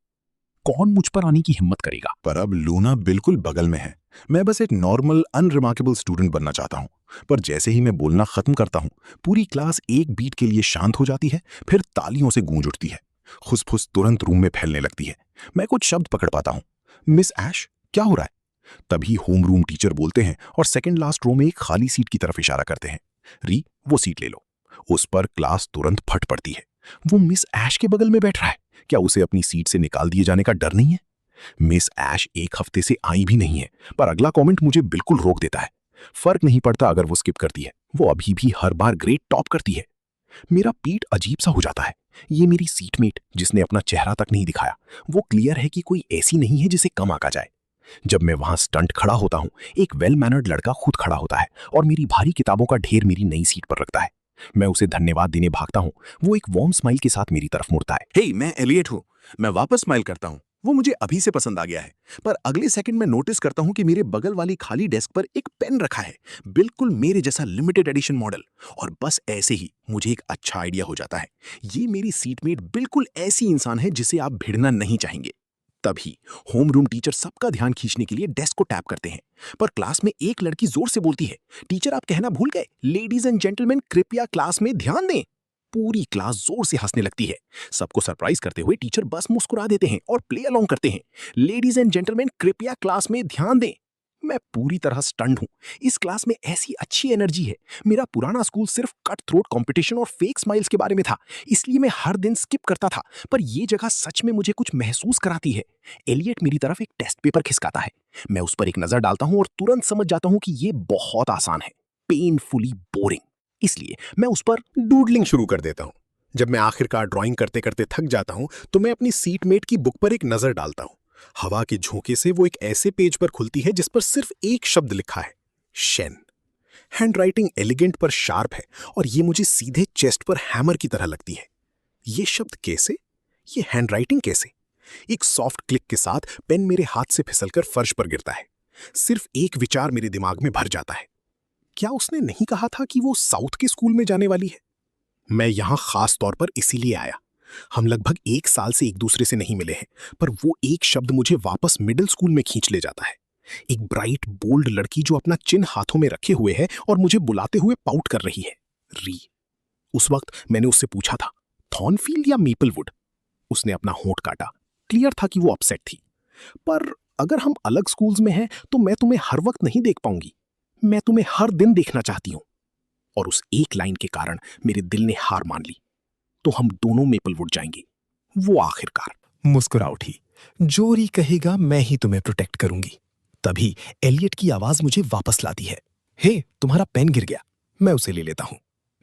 कौन मुझ पर आने की हिम्मत करेगा? पर अब लूना बिल्कुल बगल में है। मैं बस एक नॉर्मल अनरिमार्केबल स्टूडेंट बनना चाहता हूं। पर जैसे ही मैं बोलना खत्म करता हूं, पूरी क्लास एक बीट के लिए शांत हो जाती है, फिर तालियों से गूंज उठती है। खुसफुस तुरंत रूम में फैलने लगती है। मैं कुछ शब्द पकड़ पाता हूं। मिस ऐश, क्या हो रहा है? तभी होम रूम टीचर बोलते हैं और सेकंड लास्ट रो में एक खाली सीट की तरफ इशारा करते हैं। री, वो सीट ले लो। उस पर क्लास तुरंत फट पड़ती है। वो मिस ऐश के बगल में बैठ रहा है। क्या उसे अपनी सीट से निकाल दिए जाने का डर नहीं है? मिस ऐश एक हफ्ते से आई भी नहीं है, पर अगला कमेंट मुझे बिल्कुल रोक देता है। फर्क नहीं पड़ता अगर वो स्किप करती है, वो अभी भी हर बार ग्रेड टॉप करती है। मेरा पीठ अजीब सा हो जाता है। ये मेरी सीटमेट जिसने अपना चेहरा तक नहीं दिखाया, वो क्लियर है कि कोई ऐसी नहीं है जिसे कम आंका जाए। जब मैं वहां स्टंट खड़ा होता हूं, एक वेल मैनर्ड लड़का खुद खड़ा होता है और मेरी भारी किताबों का ढेर मेरी नई सीट पर रखता है। मैं उसे धन्यवाद देने भागता हूं। वो एक वार्म स्माइल के साथ मेरी तरफ मुड़ता है। हे, मैं एलियट हूँ। मैं वापस स्माइल करता हूँ। वो मुझे अभी से पसंद आ गया है। पर अगले सेकंड में नोटिस करता हूँ कि मेरे बगल वाली खाली डेस्क पर एक पेन रखा है, बिल्कुल मेरे जैसा लिमिटेड एडिशन मॉडल। और बस ऐसे ही मुझे एक अच्छा आइडिया हो जाता है। ये मेरी सीटमेट बिल्कुल ऐसी इंसान है जिसे आप भिड़ना नहीं चाहेंगे। तभी होम रूम टीचर सबका ध्यान खींचने के लिए डेस्क को टैप करते हैं। पर क्लास में एक लड़की जोर से बोलती है, टीचर आप कहना भूल गए, लेडीज एंड जेंटलमैन कृपया क्लास में ध्यान दें। पूरी क्लास जोर से हंसने लगती है। सबको सरप्राइज करते हुए टीचर बस मुस्कुरा देते हैं और प्ले अलोंग करते हैं, लेडीज एंड जेंटलमैन कृपया क्लास में ध्यान दें। मैं पूरी तरह स्टन्ड हूं। इस क्लास में ऐसी अच्छी एनर्जी है। मेरा पुराना स्कूल सिर्फ कट थ्रोट कंपटीशन और फेक स्माइल्स के बारे में था, इसलिए मैं हर दिन स्किप करता था। पर यह जगह सच में मुझे कुछ महसूस कराती है। एलियट मेरी तरफ एक टेस्ट पेपर खिसकाता है। मैं उस पर एक नजर डालता हूं और तुरंत समझ जाता हूं कि यह बहुत आसान है, पेनफुली बोरिंग। इसलिए मैं उस पर डूडलिंग शुरू कर देता हूं। जब मैं आखिरकार ड्राइंग करते करते थक जाता हूं, तो मैं अपनी सीटमेट की बुक पर एक नजर डालता हूं। हवा के झोंके से वो एक ऐसे पेज पर खुलती है जिस पर सिर्फ एक शब्द लिखा है, शेन। हैंडराइटिंग एलिगेंट पर शार्प है और ये मुझे सीधे चेस्ट पर हैमर की तरह लगती है। ये शब्द कैसे? ये हैंडराइटिंग कैसे? एक सॉफ्ट क्लिक के साथ पेन मेरे हाथ से फिसलकर फर्श पर गिरता है। सिर्फ एक विचार मेरे दिमाग में भर जाता है, क्या उसने नहीं कहा था कि वो साउथ के स्कूल में जाने वाली है? मैं यहां खास तौर पर इसीलिए आया। हम लगभग 1 साल से एक दूसरे से नहीं मिले हैं, पर वो एक शब्द मुझे वापस मिडिल स्कूल में खींच ले जाता है। एक ब्राइट बोल्ड लड़की जो अपना चिन्ह हाथों में रखे हुए है और मुझे बुलाते हुए पाउट कर रही है। री। उस वक्त मैंने उससे पूछा था, थॉर्नफील्ड या मेपलवुड? उसने अपना होंठ काटा। क्लियर था कि वो अपसेट थी। पर अगर हम अलग स्कूल्स में हैं तो मैं तुम्हें हर वक्त नहीं देख पाऊंगी। मैं तुम्हें हर दिन देखना चाहती हूं। और उस एक लाइन के कारण मेरे दिल ने हार मान ली। तो हम दोनों मेपलवुड जाएंगे। वो आखिरकार मुस्कुरा उठी। जो री कहेगा मैं ही तुम्हें प्रोटेक्ट करूंगी। तभी एलियट की आवाज मुझे वापस लाती है। हे, तुम्हारा पेन गिर गया। मैं उसे ले लेता हूं।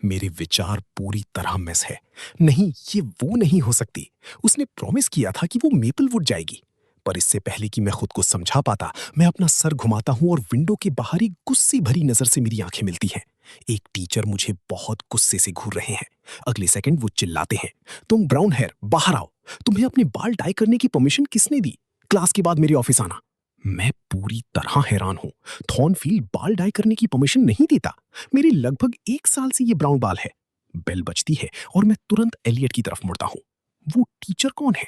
मेरे विचार पूरी तरह मिस है। नहीं, ये वो नहीं हो सकती। उसने प्रॉमिस किया था कि वो मेपलवुड जाएगी। पर इससे पहले कि मैं खुद को समझा पाता, मैं अपना सर घुमाता हूं और विंडो के बाहर एक गुस्से भरी नजर से मेरी आंखें मिलती हैं। एक टीचर मुझे बहुत गुस्से से घूर रहे हैं। अगले सेकंड वो चिल्लाते हैं, तुम ब्राउन हेयर, बाहर आओ। तुम्हें अपने बाल डाई करने की परमिशन किसने दी? क्लास के बाद मेरे ऑफिस आना। मैं पूरी तरह हैरान हूं। थॉर्नफील्ड बाल डाई करने की परमिशन नहीं देता। मेरे लगभग 1 साल से ये ब्राउन बाल है। बेल बजती है और मैं तुरंत एलियट की तरफ मुड़ता हूं। वो टीचर कौन है?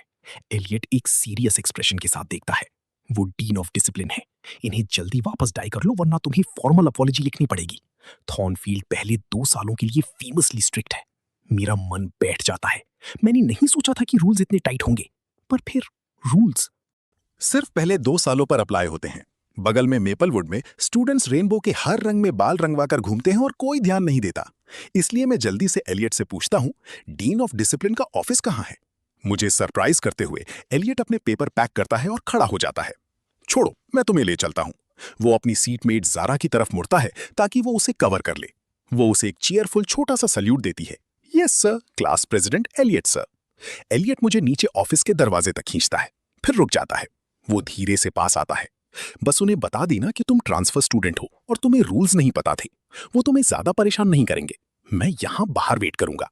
एलियट एक सीरियस एक्सप्रेशन के साथ देखता है। वो डीन ऑफ डिसिप्लिन है। इन्हें जल्दी वापस डाई कर लो वरना तुम्हें फॉर्मल अपॉलॉजी लिखनी पड़ेगी। थॉर्नफील्ड पहले 2 सालों के लिए फेमसली स्ट्रिक्ट है। मेरा मन बैठ जाता है। मैंने नहीं सोचा था कि रूल्स इतने टाइट होंगे। पर फिर रूल्स सिर्फ पहले 2 सालों पर अप्लाई होते हैं। बगल में मेपलवुड में स्टूडेंट्स रेनबो के हर रंग में बाल रंगवाकर घूमते हैं और कोई ध्यान नहीं देता। इसलिए मैं जल्दी से एलियट से पूछता हूं, डीन ऑफ डिसिप्लिन का ऑफिस कहां है? मुझे सरप्राइज करते हुए एलियट अपने पेपर पैक करता है और खड़ा हो जाता है। छोड़ो, मैं तुम्हें ले चलता हूं। वो अपनी सीटमेट जारा की तरफ मुड़ता है ताकि वो उसे कवर कर ले। वो उसे एक चीयरफुल छोटा सा सल्यूट देती है। Yes sir, class president Elliot sir. Elliot मुझे नीचे ऑफिस के दरवाजे तक खींचता है, फिर रुक जाता है। वो धीरे से पास आता है। बस उन्हें बता देना कि तुम ट्रांसफर स्टूडेंट हो और तुम्हें रूल्स नहीं पता थे। वो तुम्हें ज्यादा परेशान नहीं करेंगे। मैं यहां बाहर वेट करूंगा।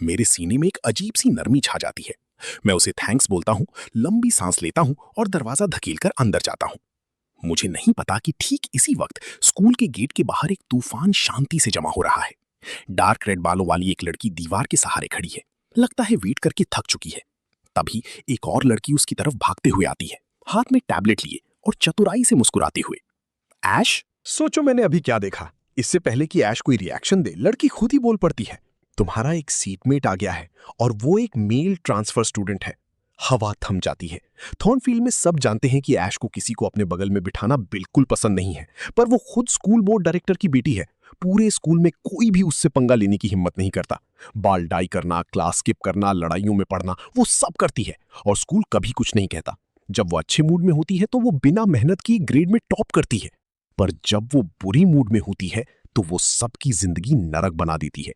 मेरे सीने में एक अजीब सी नरमी छा जाती है। मैं उसे थैंक्स बोलता हूं, लंबी सांस लेता हूं और दरवाजा धकेलकर अंदर जाता हूं। मुझे नहीं पता कि ठीक इसी वक्त स्कूल के गेट के बाहर एक तूफान शांति से जमा हो रहा है। डार्क रेड बालों वाली एक लड़की दीवार के सहारे खड़ी है। लगता है वेट करके थक चुकी है। तभी एक और लड़की उसकी तरफ भागते हुए आती है, हाथ में टैबलेट लिए और चतुराई से मुस्कुराते हुए। ऐश? सोचो मैंने अभी क्या देखा। इससे पहले कि ऐश कोई रिएक्शन दे, लड़की खुद ही बोल पड़ती है, तुम्हारा एक सीटमेट आ गया है और वो एक मेल ट्रांसफर स्टूडेंट है। हवा थम जाती है। थॉर्नफील्ड में सब जानते हैं कि ऐश को किसी को अपने बगल में बिठाना बिल्कुल पसंद नहीं है, पर वो खुद स्कूल बोर्ड डायरेक्टर की बेटी है। पूरे स्कूल में कोई भी उससे पंगा लेने की हिम्मत नहीं करता। बाल डाई करना, क्लास स्किप करना, लड़ाइयों में पड़ना, वो सब करती है और स्कूल कभी कुछ नहीं कहता। जब वो अच्छे मूड में होती है तो वो बिना मेहनत की ग्रेड में टॉप करती है, पर जब वो बुरी मूड में होती है तो वो सबकी जिंदगी नरक बना देती है।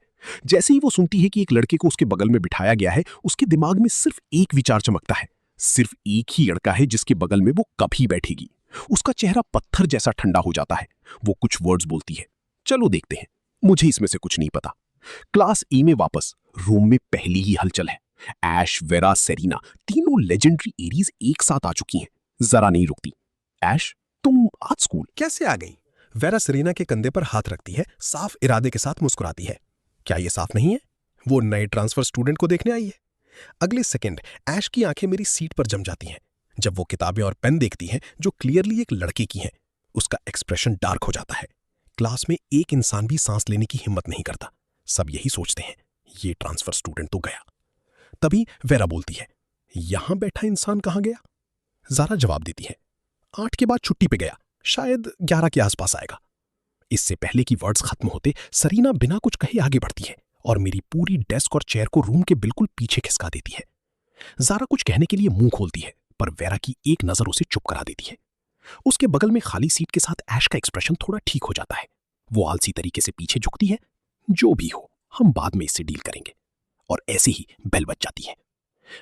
जैसे ही वो सुनती है कि एक लड़के को उसके बगल में बिठाया गया है, उसके दिमाग में सिर्फ एक विचार चमकता है। सिर्फ एक ही लड़का है जिसके बगल में वो कभी बैठेगी। उसका चेहरा पत्थर जैसा ठंडा हो जाता है। वो कुछ वर्ड्स बोलती है। चलो देखते हैं। मुझे इसमें से कुछ नहीं पता। क्लास ई में वापस रूम में पहली ही हलचल है। ऐश, वेरा, सेरीना, तीनों लेजेंडरी एरीज एक साथ आ चुकी हैं। जरा नहीं रुकती। ऐश, तुम आज स्कूल कैसे आ गई? वेरा सेरीना के कंधे पर हाथ रखती है, साफ इरादे के साथ मुस्कुराती है। क्या ये साफ नहीं है? वो नए ट्रांसफर स्टूडेंट को देखने आई है। अगले सेकंड ऐश की आंखें मेरी सीट पर जम जाती हैं जब वो किताबें और पेन देखती हैं जो क्लियरली एक लड़के की हैं। उसका एक्सप्रेशन डार्क हो जाता है। क्लास में एक इंसान भी सांस लेने की हिम्मत नहीं करता। सब यही सोचते हैं, ये ट्रांसफर स्टूडेंट तो गया। तभी वेरा बोलती है, यहां बैठा इंसान कहां गया? जारा जवाब देती है, 8 के बाद छुट्टी पे गया, शायद 11 के आसपास आएगा। इससे पहले कि वर्ड्स खत्म होते, सरीना बिना कुछ कहे आगे बढ़ती है और मेरी पूरी डेस्क और चेयर को रूम के बिल्कुल पीछे खिसका देती है। जारा कुछ कहने के लिए मुंह खोलती है, पर वेरा की एक नजर उसे चुप करा देती है। उसके बगल में खाली सीट के साथ ऐश का एक्सप्रेशन थोड़ा ठीक हो जाता है। वो आलसी तरीके से पीछे झुकती है। जो भी हो, हम बाद में इससे डील करेंगे। और ऐसे ही बेल बज जाती है।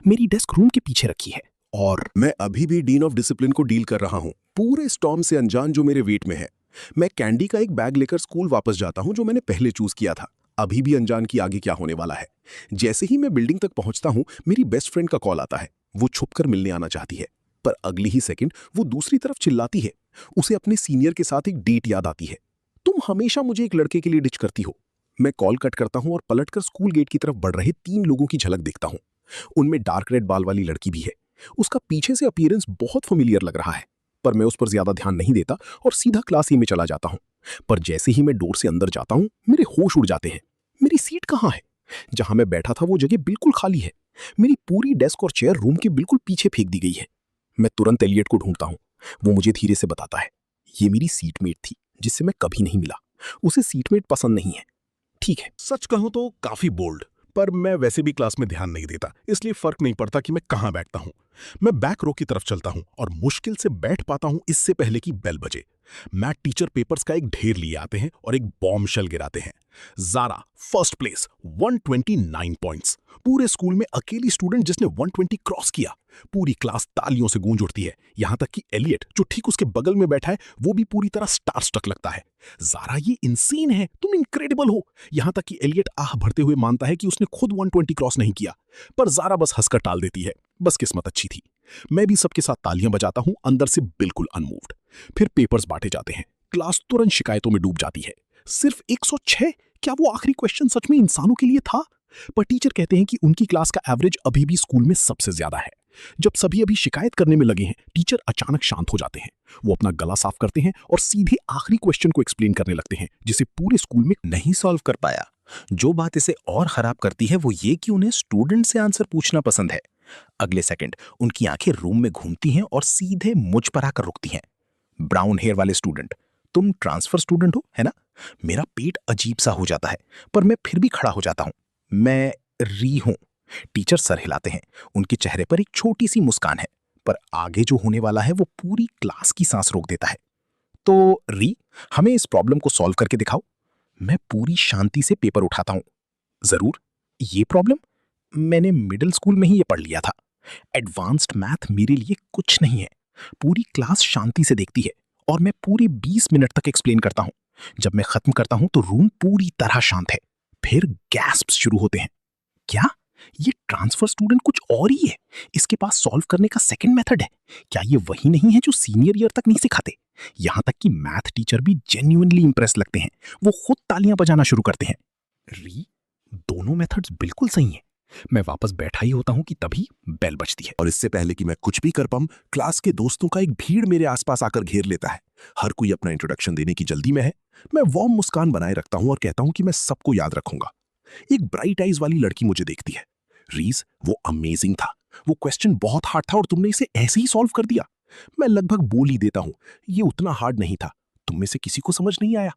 मेरी डेस्क रूम के पीछे रखी है और मैं अभी भी डीन ऑफ डिसिप्लिन को डील कर रहा हूं, पूरे स्टॉर्म से अनजान जो मेरे वेट में है। मैं कैंडी का एक बैग लेकर स्कूल वापस जाता हूं जो मैंने पहले चूज किया था, अभी भी अनजान कि आगे क्या होने वाला है। जैसे ही मैं बिल्डिंग तक पहुंचता हूं, मेरी बेस्ट फ्रेंड का कॉल आता है। वो छुपकर मिलने आना चाहती है, पर अगली ही सेकंड वो दूसरी तरफ चिल्लाती है। उसे अपने सीनियर के साथ एक डेट याद आती है। तुम हमेशा मुझे एक लड़के के लिए डिच करती हो। मैं कॉल कट करता हूं और पलटकर स्कूल गेट की तरफ बढ़ रहे 3 लोगों की झलक देखता हूं। उनमें डार्क रेड बाल वाली लड़की भी है। उसका पीछे से अपीयरेंस बहुत फेमिलियर लग रहा है, पर मैं उस पर ज्यादा ध्यान नहीं देता और सीधा क्लास ही में चला जाता हूँ। पर जैसे ही मैं डोर से अंदर जाता हूँ, मेरे होश उड़ जाते हैं। मेरी सीट कहाँ है? जहां मैं बैठा था वो जगह बिल्कुल खाली है। मेरी पूरी डेस्क और चेयर रूम के बिल्कुल पीछे फेंक दी गई है। मैं तुरंत एलियट को ढूंढता हूँ। वो मुझे धीरे से बताता है, ये मेरी सीटमेट थी जिससे मैं कभी नहीं मिला। उसे सीटमेट पसंद नहीं है। ठीक है। सच कहूं तो काफी बोल्ड, पर मैं वैसे भी क्लास में ध्यान नहीं देता, इसलिए फर्क नहीं पड़ता कि मैं कहां बैठता हूं। मैं बैक रो की तरफ चलता हूं और मुश्किल से बैठ पाता हूं इससे पहले कि बेल बजे। मैथ टीचर पेपर्स का एक ढेर लिए आते हैं और एक बॉम्ब शेल गिराते हैं। Zara first place, 129 points. पूरे स्कूल में अकेली स्टूडेंट जिसने 120 क्रॉस किया। पूरी क्लास तालियों से गूंज उठती है, यहां तक कि एलियट जो ठीक उसके बगल में बैठा है वो भी पूरी तरह स्टार स्ट्रक लगता है। जारा, ये इंसेन है, तुम इनक्रेडिबल हो। यहां तक कि एलियट आह भरते हुए मानता है कि उसने खुद 120 क्रॉस नहीं किया, पर जारा बस हंसकर टाल देती है। बस किस्मत अच्छी थी। मैं भी सबके साथ तालियां बजाता हूं, अंदर से बिल्कुल अनमूव्ड। फिर पेपर्स बांटे जाते हैं। क्लास तुरंत शिकायतों में डूब जाती है। सिर्फ 106? क्या वो आखिरी क्वेश्चन सच में इंसानों के लिए था? पर टीचर कहते हैं कि उनकी क्लास का एवरेज अभी भी स्कूल में सबसे ज्यादा है। जब सभी अभी शिकायत करने में लगे हैं, टीचर अचानक शांत हो जाते हैं। वो अपना गला साफ करते हैं और सीधे आखिरी क्वेश्चन को एक्सप्लेन करने लगते हैं, जिसे पूरे स्कूल में नहीं सॉल्व कर पाया। जो बात इसे और खराब करती है वो ये कि उन्हें स्टूडेंट से आंसर पूछना पसंद है। अगले सेकंड उनकी आंखें रूम में घूमती हैं और सीधे मुझ पर आकर रुकती हैं। ब्राउन हेयर वाले स्टूडेंट, तुम ट्रांसफर स्टूडेंट हो, है ना? मेरा पेट अजीब सा हो जाता है, पर मैं फिर भी खड़ा हो जाता हूं। मैं री हूं। टीचर सर हिलाते हैं। उनके चेहरे पर एक छोटी सी मुस्कान है, पर आगे जो होने वाला है वो पूरी क्लास की सांस रोक देता है। तो री, हमें इस प्रॉब्लम को सॉल्व करके दिखाओ। मैं पूरी शांति से पेपर उठाता हूं। जरूर। ये प्रॉब्लम मैंने मिडिल स्कूल में ही ये पढ़ लिया था। एडवांस्ड मैथ मेरे लिए कुछ नहीं है। पूरी क्लास शांति से देखती है और मैं पूरी 20 मिनट तक एक्सप्लेन करता हूं। जब मैं खत्म करता हूं तो रूम पूरी तरह शांत है। फिर गैस्प्स शुरू होते हैं। क्या ये ट्रांसफर स्टूडेंट कुछ और ही है? इसके पास सॉल्व करने का सेकंड मेथड है? क्या ये वही नहीं है जो सीनियर ईयर तक नहीं सिखाते? यहां तक कि मैथ टीचर भी जेन्युइनली इंप्रेस लगते हैं। वो खुद तालियां बजाना शुरू करते हैं। री, दोनों मेथड्स बिल्कुल सही हैं। मैं वापस बैठा ही होता हूं कि तभी बेल बजती है। और इससे पहले कि मैं कुछ भी कर पाऊं, क्लास के दोस्तों का एक भीड़ मेरे आसपास आकर घेर लेता है। हर कोई अपना इंट्रोडक्शन देने की जल्दी में है। मैं वार्म मुस्कान बनाए रखता हूं और कहता हूं कि मैं सबको याद रखूंगा। एक ब्राइट आइज वाली लड़की मुझे देखती है। रीज, वो अमेजिंग था। वो क्वेश्चन बहुत हार्ड था और तुमने इसे ऐसे ही सॉल्व कर दिया। मैं लगभग बोल ही देता हूं, ये उतना हार्ड नहीं था, तुम में से किसी को समझ नहीं आया।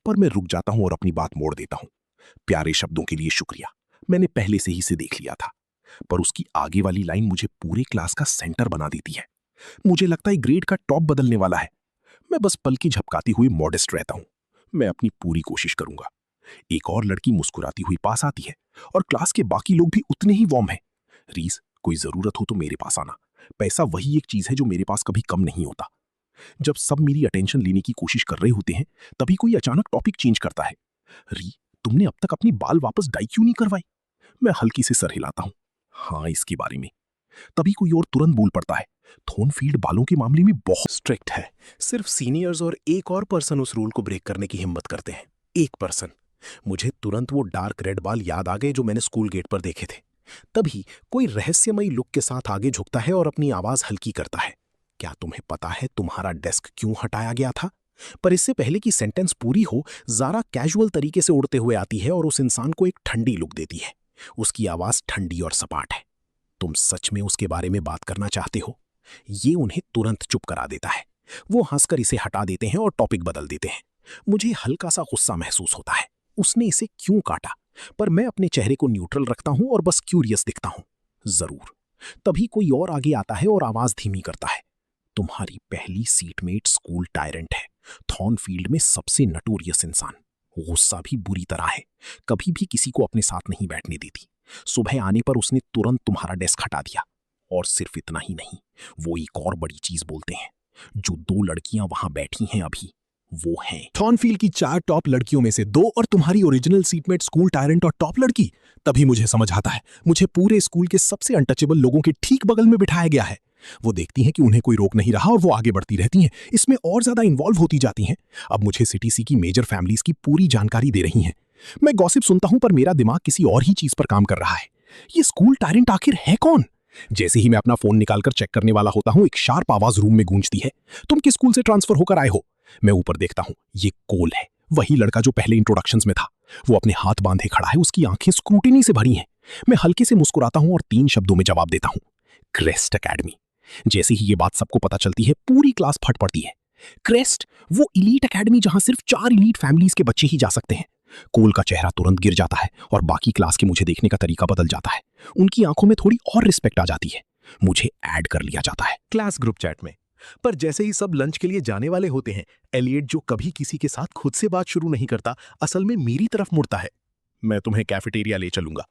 पर मैं रुक जाता हूं और अपनी बात मोड़ देता हूं। प्यारे शब्दों के लिए शुक्रिया, मैंने पहले से ही इसे देख लिया था। पर उसकी आगे वाली लाइन मुझे पूरे क्लास का सेंटर बना देती है। मुझे लगता है ग्रेड का टॉप बदलने वाला है। मैं बस पलकी झपकाती हुई मॉडेस्ट रहता हूं। मैं अपनी पूरी कोशिश करूंगा। एक और लड़की मुस्कुराती हुई पास आती है और क्लास के बाकी लोग भी उतने ही वार्म हैं। रीज, कोई जरूरत हो तो मेरे पास आना। पैसा वही एक चीज है जो मेरे पास कभी कम नहीं होता। जब सब मेरी अटेंशन लेने की कोशिश कर रहे होते हैं, तभी कोई अचानक टॉपिक चेंज करता है। री, तुमने अब तक अपनी बाल वापस डाई क्यों नहीं करवाई? मैं हल्की से सर हिलाता हूं। हाँ, इसके बारे में। तभी कोई और तुरंत बोल पड़ता है। थॉर्नफील्ड बालों के मामले में बहुत स्ट्रिक्ट है। सिर्फ सीनियर्स और एक और पर्सन उस रूल को ब्रेक करने की हिम्मत करते हैं। एक पर्सन। मुझे तुरंत वो डार्क रेड बाल याद आ गए जो मैंने स्कूल गेट पर देखे थे। तभी कोई रहस्यमयी लुक के साथ आगे झुकता है और अपनी आवाज हल्की करता है। क्या तुम्हें पता है तुम्हारा डेस्क क्यों हटाया गया था? पर इससे पहले कि सेंटेंस पूरी हो, जारा कैजुअल तरीके से उड़ते हुए आती है और उस इंसान को एक ठंडी लुक देती है। उसकी आवाज ठंडी और सपाट है। तुम सच में उसके बारे में बात करना चाहते हो? ये उन्हें तुरंत चुप करा देता है। वो हंसकर इसे हटा देते हैं और टॉपिक बदल देते हैं। मुझे हल्का सा गुस्सा महसूस होता है। उसने इसे क्यों काटा? पर मैं अपने चेहरे को न्यूट्रल रखता हूं और बस क्यूरियस दिखता हूं। जरूर। तभी कोई और आगे आता है और आवाज धीमी करता है। तुम्हारी पहली सीटमेट स्कूल टायरेंट है, थॉर्नफील्ड में सबसे नटोरियस इंसान। गुस्सा भी बुरी तरह है, कभी भी किसी को अपने साथ नहीं बैठने देती। सुबह आने पर उसने तुरंत तुम्हारा डेस्क हटा दिया। और सिर्फ इतना ही नहीं, वो एक और बड़ी चीज बोलते हैं। जो 2 लड़कियां वहां बैठी हैं अभी, वो हैं थॉर्नफील्ड की 4 टॉप लड़कियों में से 2 और तुम्हारी ओरिजिनल सीटमेट स्कूल टायरेंट और टॉप लड़की। तभी मुझे समझ आता है, मुझे पूरे स्कूल के सबसे अनटचेबल लोगों के ठीक बगल में बिठाया गया है। वो देखती हैं कि उन्हें कोई रोक नहीं रहा और वो आगे बढ़ती रहती हैं, इसमें और ज्यादा इन्वॉल्व होती जाती हैं। अब मुझे सीटीसी की मेजर फैमिलीज की पूरी जानकारी दे रही हैं। मैं गॉसिप सुनता हूं पर मेरा दिमाग किसी और ही चीज पर काम कर रहा है। ये स्कूल टायरेंट आखिर है कौन? जैसे ही मैं अपना फोन निकालकर चेक करने वाला होता हूं, एक शार्प आवाज रूम में गूंजती है। तुम किस स्कूल से ट्रांसफर होकर आए हो? मैं ऊपर देखता हूं, ये कोल है, वही लड़का जो पहले इंट्रोडक्शंस में था। वो अपने हाथ बांधे खड़ा है, उसकी आंखें स्क्रूटिनी से भरी हैं। मैं हल्के से मुस्कुराता हूं और 3 शब्दों में जवाब देता हूं, क्रेस्ट एकेडमी। जैसे ही ये बात सबको पता चलती है, पूरी क्लास फट पड़ती है। क्रेस्ट, वो इलीट एकेडमी जहां सिर्फ 4 इलीट फैमिलीज के बच्चे ही जा सकते हैं। कोल का चेहरा तुरंत गिर जाता है और बाकी क्लास के मुझे देखने का तरीका बदल जाता है। उनकी आंखों में थोड़ी और रिस्पेक्ट आ जाती है। मुझे ऐड कर लिया जाता है क्लास ग्रुप चैट में। पर जैसे ही सब लंच के लिए जाने वाले होते हैं, एलियट जो कभी किसी के साथ खुद से बात शुरू नहीं करता, असल में मेरी तरफ मुड़ता है। मैं तुम्हें कैफेटेरिया ले चलूंगा।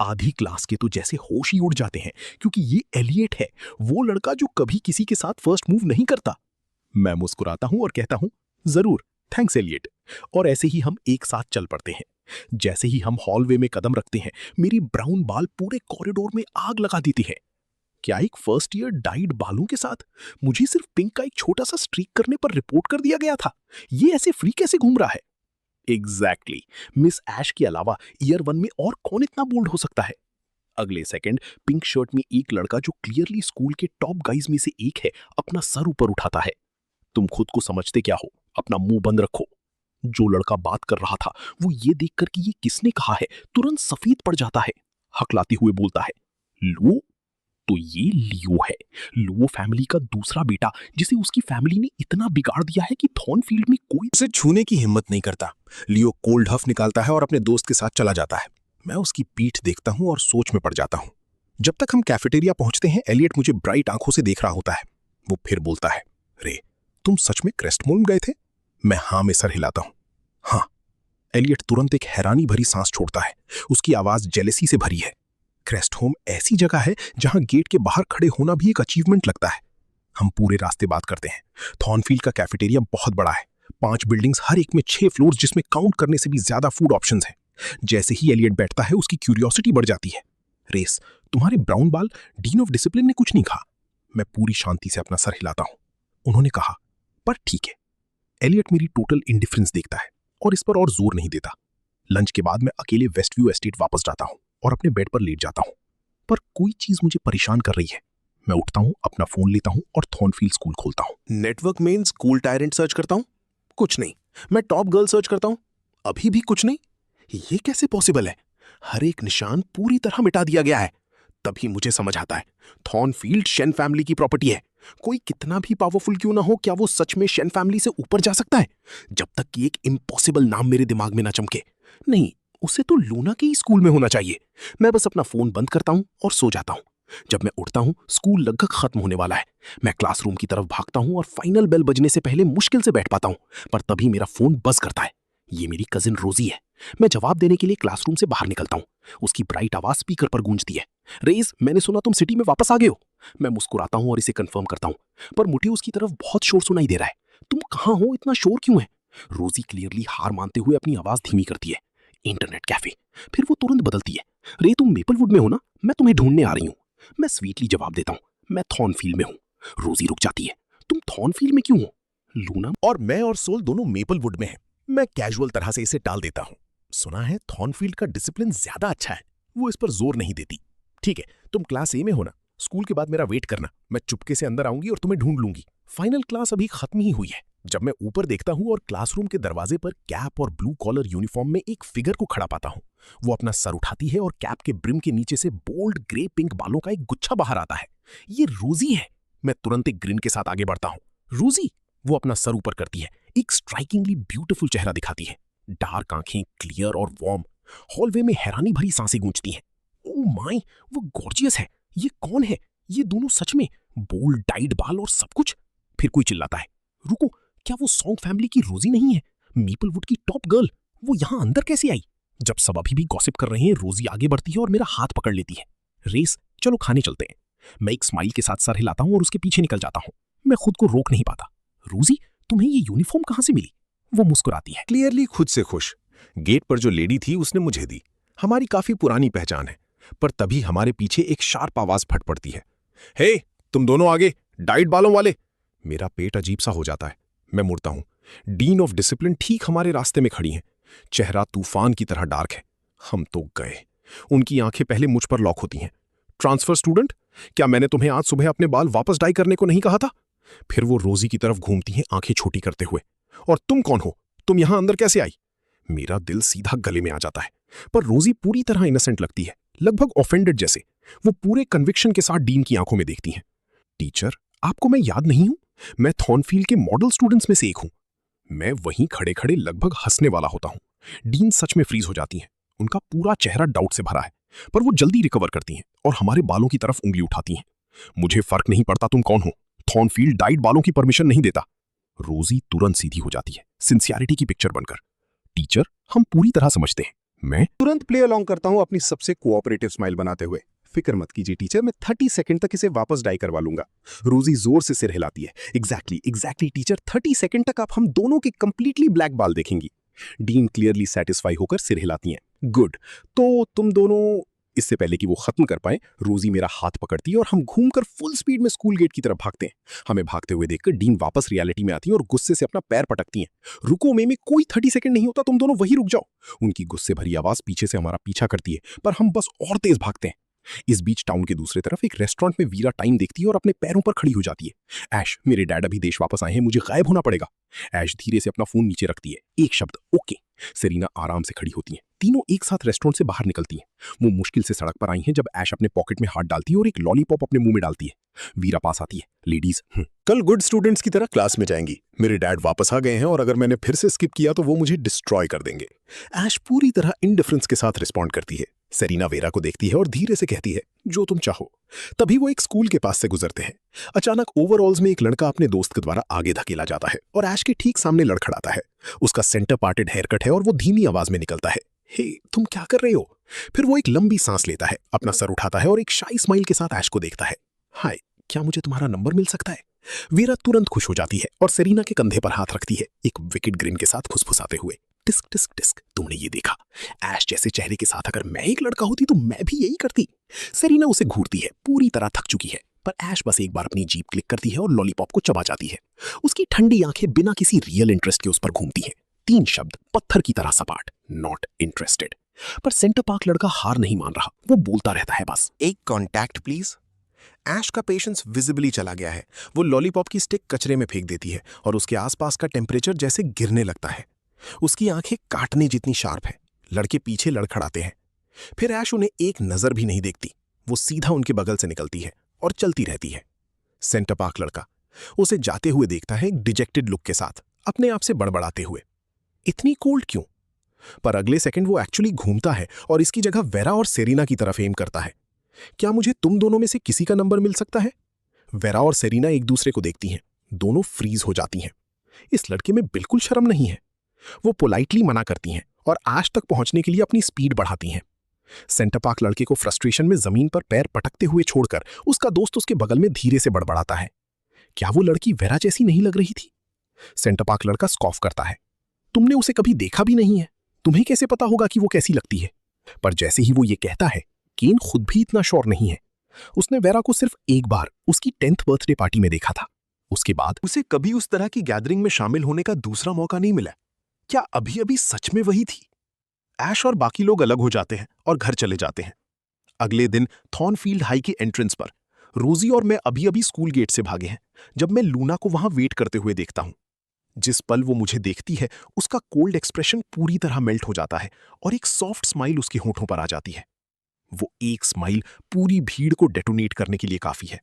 आधी क्लास के तो जैसे होश ही उड़ जाते हैं, क्योंकि ये एलियट है, वो लड़का जो कभी किसी के साथ फर्स्ट मूव नहीं करता। मैं मुस्कुराता हूं और कहता हूं, जरूर, थैंक्स एलियट। और ऐसे ही हम एक साथ चल पड़ते हैं। जैसे ही हम हॉलवे में कदम रखते हैं, मेरी ब्राउन बाल पूरे कॉरिडोर में आग लगा देती है। क्या एक फर्स्ट ईयर डाइड बालों के साथ मुझे सिर्फ पिंक का एक छोटा सा स्ट्रीक करने पर रिपोर्ट कर दिया गया था? ये ऐसे फ्री कैसे घूम रहा है? एग्जैक्टली, मिस ऐश के अलावा ईयर 1 में और कौन इतना बोल्ड हो सकता है? अगले सेकंड पिंक शर्ट में एक लड़का जो क्लियरली स्कूल के टॉप गाइज में से एक है, अपना सर ऊपर उठाता है। तुम खुद को समझते क्या हो? अपना मुंह बंद रखो। जो लड़का बात कर रहा था, वो ये देखकर कि ये किसने कहा है, तुरंत सफेद पड़ जाता है। हकलाते हुए बोलता है, लो? तो ये लियो है, लुओ फैमिली का दूसरा बेटा, जिसे उसकी फैमिली ने इतना बिगाड़ दिया है कि थॉर्नफील्ड में कोई उसे छूने की हिम्मत नहीं करता। लियो कोल्ड हफ निकालता है और अपने दोस्त के साथ चला जाता है। मैं उसकी पीठ देखता हूं और सोच में पड़ जाता हूं। जब तक हम कैफेटेरिया पहुंचते हैं, एलियट मुझे ब्राइट आंखों से देख रहा होता है। वो फिर बोलता है, रे, तुम सच में क्रेस्टमोल गए थे? मैं हाँ में सर हिलाता हूं। हाँ। एलियट तुरंत एक हैरानी भरी सांस छोड़ता है। उसकी आवाज जेलेसी से भरी है। क्रेस्ट होम ऐसी जगह है जहां गेट के बाहर खड़े होना भी एक अचीवमेंट लगता है। हम पूरे रास्ते बात करते हैं। थॉर्नफील्ड का कैफेटेरिया बहुत बड़ा है, 5 बिल्डिंग्स, हर एक में 6 फ्लोर्स, जिसमें काउंट करने से भी ज्यादा फूड ऑप्शंस हैं। जैसे ही एलियट बैठता है, उसकी क्यूरियोसिटी बढ़ जाती है। रेस, तुम्हारे ब्राउन बाल, डीन ऑफ डिसिप्लिन ने कुछ नहीं कहा? मैं पूरी शांति से अपना सर हिलाता हूं। उन्होंने कहा, पर ठीक है। एलियट मेरी टोटल इंडिफरेंस देखता है और इस पर और जोर नहीं देता। लंच के बाद मैं अकेले वेस्टव्यू एस्टेट वापस जाता हूं और अपने बेड पर लेट जाता हूं। पर कोई चीज मुझे परेशान कर रही है। मैं उठता हूं, अपना फोन लेता हूं और थॉर्नफील्ड स्कूल खोलता हूं। नेटवर्क में स्कूल टायरेंट सर्च करता हूं, कुछ नहीं। मैं टॉप गर्ल सर्च करता हूं, अभी भी कुछ नहीं। ये कैसे पॉसिबल है? हर एक निशान पूरी तरह मिटा दिया गया है। तभी मुझे समझ आता है, थॉर्नफील्ड शेन फैमिली की प्रॉपर्टी है। कोई कितना भी पावरफुल क्यों ना हो, क्या वो सच में शेन फैमिली से ऊपर जा सकता है? जब तक कि एक इम्पॉसिबल नाम मेरे दिमाग में ना चमके। नहीं, उसे तो लूना के ही स्कूल में होना चाहिए। मैं बस अपना फोन बंद करता हूं और सो जाता हूं। जब मैं उठता हूं, स्कूल लगभग खत्म होने वाला है। मैं क्लासरूम की तरफ भागता हूं और फाइनल बेल बजने से पहले मुश्किल से बैठ पाता हूं, पर तभी मेरा फोन बज करता है। ये मेरी कजिन रोजी है। मैं जवाब देने के लिए क्लासरूम से बाहर निकलता हूं। उसकी ब्राइट आवाज स्पीकर पर गूंजती है, रेज, मैंने सुना तुम सिटी में वापस आ गए हो। मैं मुस्कुराता हूं और इसे कंफर्म करता हूं, पर मुझे उसकी तरफ बहुत शोर सुनाई दे रहा है। तुम कहां हो? इतना शोर क्यों है? रोजी क्लियरली हार मानते हुए अपनी आवाज धीमी करती है, इंटरनेट कैफे। फिर वो तुरंत बदलती है, रे, तुम मेपलवुड में हो ना? मैं तुम्हें ढूंढने आ रही हूं। मैं स्वीटली जवाब देता हूं, मैं थॉर्नफील्ड में हूं। रोजी रुक जाती है, तुम थॉर्नफील्ड में क्यों हो? लूना और मैं और सोल दोनों मेपलवुड में हैं। मैं कैजुअल तरह से इसे टाल देता हूं। सुना है थॉर्नफील्ड का डिसिप्लिन ज्यादा अच्छा है, वो इस पर जोर नहीं देती। ठीक है, तुम क्लास ए में हो ना? स्कूल के बाद मेरा वेट करना, मैं चुपके से अंदर आऊंगी और तुम्हें ढूंढ लूंगी। फाइनल क्लास अभी खत्म ही हुई है। जब मैं ऊपर देखता हूं और क्लासरूम के दरवाजे पर कैप और ब्लू कॉलर यूनिफॉर्म में एक फिगर को खड़ा पाता हूं। वो अपना सर उठाती है और कैप के ब्रिम के नीचे से बोल्ड ग्रे पिंक बालों का एक गुच्छा बाहर आता है। ये रोजी है। मैं तुरंत एक ग्रिन के साथ आगे बढ़ता हूं। रोजी, वो अपना सर ऊपर करती है, एक स्ट्राइकिंगली ब्यूटीफुल चेहरा दिखाती है। डार्क आंखें, क्लियर और वार्म। हॉलवे में हैरानी भरी सांसें गूंजती हैं। ओह माय, वो गॉर्जियस है। ये कौन है? ये दोनों सच में बोल्ड डाइड बाल और सब कुछ। फिर कोई चिल्लाता है, रुको, क्या वो सॉन्ग फैमिली की रोजी नहीं है? मेपलवुड की टॉप गर्ल। वो यहां अंदर कैसे आई? जब सब अभी भी गॉसिप कर रहे हैं, रोजी आगे बढ़ती है और मेरा हाथ पकड़ लेती है। रेस, चलो खाने चलते हैं। मैं एक स्माइल के साथ सर हिलाता हूं और उसके पीछे निकल जाता हूं। मैं खुद को रोक नहीं पाता। रोजी, तुम्हें ये यूनिफॉर्म कहां से मिली? वो मुस्कुराती है। क्लियरली खुद से खुश। गेट पर जो लेडी थी उसने मुझे दी। हमारी काफी पुरानी पहचान है। पर तभी हमारे पीछे एक शार्प आवाज फट पड़ती है, हे, तुम दोनों आगे, डाइट बालों वाले। मेरा पेट अजीब सा हो जाता है। मैं मुड़ता हूं। डीन ऑफ डिसिप्लिन ठीक हमारे रास्ते में खड़ी हैं। चेहरा तूफान की तरह डार्क है। हम तो गए। उनकी आंखें पहले मुझ पर लॉक होती हैं। ट्रांसफर स्टूडेंट, क्या मैंने तुम्हें आज सुबह अपने बाल वापस डाई करने को नहीं कहा था? फिर वो रोजी की तरफ घूमती हैं आंखें छोटी करते हुए। और तुम कौन हो? तुम यहां अंदर कैसे आई? मेरा दिल सीधा गले में आ जाता है, पर रोजी पूरी तरह इनोसेंट लगती है, लगभग ऑफेंडेड जैसे। वो पूरे कन्विक्शन के साथ डीन की आंखों में देखती हैं। टीचर, आपको मैं याद नहीं हूं? मैं थॉर्नफील्ड के मॉडल स्टूडेंट्स में से एक हूं। मैं वहीं खड़े खड़े लगभग हंसने वाला होता हूं। डीन सच में फ्रीज हो जाती हैं। उनका पूरा चेहरा डाउट से भरा है, पर वो जल्दी रिकवर करती हैं और हमारे बालों की तरफ उंगली उठाती हैं। मुझे फर्क नहीं पड़ता तुम कौन हो, थॉर्नफील्ड डाइड बालों की परमिशन नहीं देता। रोजी तुरंत सीधी हो जाती है, सिंसियरिटी की पिक्चर बनकर। टीचर, हम पूरी तरह समझते हैं। मैं तुरंत प्ले अलोंग करता हूं अपनी सबसे कोऑपरेटिव स्माइल बनाते हुए। फिक्र मत कीजिए टीचर, मैं 30 सेकंड तक इसे वापस डाई करवा लूंगा। रोजी जोर से सिर हिलाती है। एग्जैक्टली टीचर, 30 सेकंड तक आप हम दोनों के कंप्लीटली ब्लैक बाल देखेंगी। डीन क्लियरली सेटिस्फाई होकर सिर हिलाती हैं। गुड, तो तुम दोनों। इससे पहले कि वो खत्म कर पाए, रोजी मेरा हाथ पकड़ती है और हम घूमकर फुल स्पीड में स्कूल गेट की तरफ भागते हैं। हमें भागते हुए देखकर डीन वापस रियलिटी में आती है और गुस्से से अपना पैर पटकती हैं। रुको में कोई 30 सेकंड नहीं होता, तुम दोनों वही रुक जाओ। उनकी गुस्से भरी आवाज पीछे से हमारा पीछा करती है, पर हम बस और तेज भागते हैं। इस बीच टाउन के दूसरी तरफ एक रेस्टोरेंट में वीरा टाइम देखती है और अपने पैरों पर खड़ी हो जाती है। ऐश, मेरे डैड अभी देश वापस आए हैं, मुझे गायब होना पड़ेगा। ऐश धीरे से अपना फोन नीचे रखती है। एक शब्द, ओके। सेरीना आराम से खड़ी होती है। तीनों एक साथ रेस्टोरेंट से बाहर निकलती हैं। वो मुश्किल से सड़क पर आई हैं जब ऐश अपने पॉकेट में हाथ डालती है और एक लॉलीपॉप अपने मुंह में डालती है। वीरा पास आती है। लेडीज, कल गुड स्टूडेंट्स की तरह क्लास में जाएंगी। मेरे डैड वापस आ गए हैं और अगर मैंने फिर से स्किप किया तो वो मुझे डिस्ट्रॉय कर देंगे। ऐश पूरी तरह इंडिफरेंस के साथ रिस्पॉन्ड करती है। सेरीना वेरा को देखती है और धीरे से कहती है, जो तुम चाहो। तभी वो एक स्कूल के पास से गुजरते हैं। अचानक ओवरऑल्स में एक लड़का अपने दोस्त के द्वारा आगे धकेला जाता है और ऐश के ठीक सामने लड़खड़ाता है। उसका सेंटर पार्टेड हेयर कट है और वो धीमी आवाज में निकलता है, हे तुम क्या कर रहे हो? फिर वो एक लंबी सांस लेता है, अपना सर उठाता है और एक शाई स्माइल के साथ ऐश को देखता है। हाय, क्या मुझे तुम्हारा नंबर मिल सकता है? वीरा तुरंत खुश हो जाती है और सेरीना के कंधे पर हाथ रखती है, एक विकेट ग्रिन के साथ फुसफुसाते हुए। टिस्क टिस्क टिस्क, तुमने ये देखा? ऐश जैसे चेहरे के साथ अगर मैं एक लड़का होती तो मैं भी यही करती। सेरीना उसे घूरती है, पूरी तरह थक चुकी है, पर ऐश बस एक बार अपनी जीभ क्लिक करती है और लॉलीपॉप को चबा जाती है। उसकी ठंडी आंखें बिना किसी रियल इंटरेस्ट के उस पर घूमती हैं। 3 शब्द, पत्थर की तरह सपाट, नॉट इंटरेस्टेड। पर सेंटर पार्क लड़का हार नहीं मान रहा, वो बोलता रहता है बस, एक कॉन्टैक्ट प्लीज। ऐश का पेशेंस विजिबली चला गया है। वो लॉलीपॉप की स्टिक कचरे में फेंक देती है और उसके आसपास का टेम्परेचर जैसे गिरने लगता है। उसकी आंखें काटने जितनी शार्प है। लड़के पीछे लड़खड़ाते हैं। फिर ऐश उन्हें एक नजर भी नहीं देखती। वो सीधा उनके बगल से निकलती है और चलती रहती है। सेंटर पार्क लड़का उसे जाते हुए देखता है, एक डिजेक्टेड लुक के साथ, अपने आप से बड़बड़ाते हुए, इतनी कोल्ड क्यों? पर अगले सेकंड वो एक्चुअली घूमता है और इसकी जगह वेरा और सेरीना की तरफ एम करता है। क्या मुझे तुम दोनों में से किसी का नंबर मिल सकता है? वेरा और सेरीना एक दूसरे को देखती हैं। दोनों फ्रीज हो जाती हैं। इस लड़के में बिल्कुल शर्म नहीं है। वो पोलाइटली मना करती हैं और आज तक पहुंचने के लिए अपनी स्पीड बढ़ाती हैं। सेंटर पार्क लड़के को फ्रस्ट्रेशन में जमीन पर पैर पटकते हुए छोड़कर उसका दोस्त उसके बगल में धीरे से बड़बड़ाता है, क्या वो लड़की वेरा जैसी नहीं लग रही थी? सेंटर पार्क लड़का स्कॉफ करता है, तुमने उसे कभी देखा भी नहीं है, तुम्हें कैसे पता होगा कि वो कैसी लगती है? पर जैसे ही वो ये कहता है, केन खुद भी इतना श्योर नहीं है। उसने वेरा को सिर्फ एक बार उसकी 10th बर्थडे पार्टी में देखा था। उसके बाद उसे कभी उस तरह की गैदरिंग में शामिल होने का दूसरा मौका नहीं मिला। क्या अभी अभी सच में वही थी? ऐश और बाकी लोग अलग हो जाते हैं और घर चले जाते हैं। अगले दिन थॉर्नफील्ड हाई की एंट्रेंस पर रोजी और मैं अभी अभी स्कूल गेट से भागे हैं जब मैं लूना को वहां वेट करते हुए देखता हूं। जिस पल वो मुझे देखती है, उसका कोल्ड एक्सप्रेशन पूरी तरह मेल्ट हो जाता है और एक सॉफ्ट स्माइल उसके होठों पर आ जाती है। वो एक स्माइल पूरी भीड़ को डेटोनेट करने के लिए काफी है।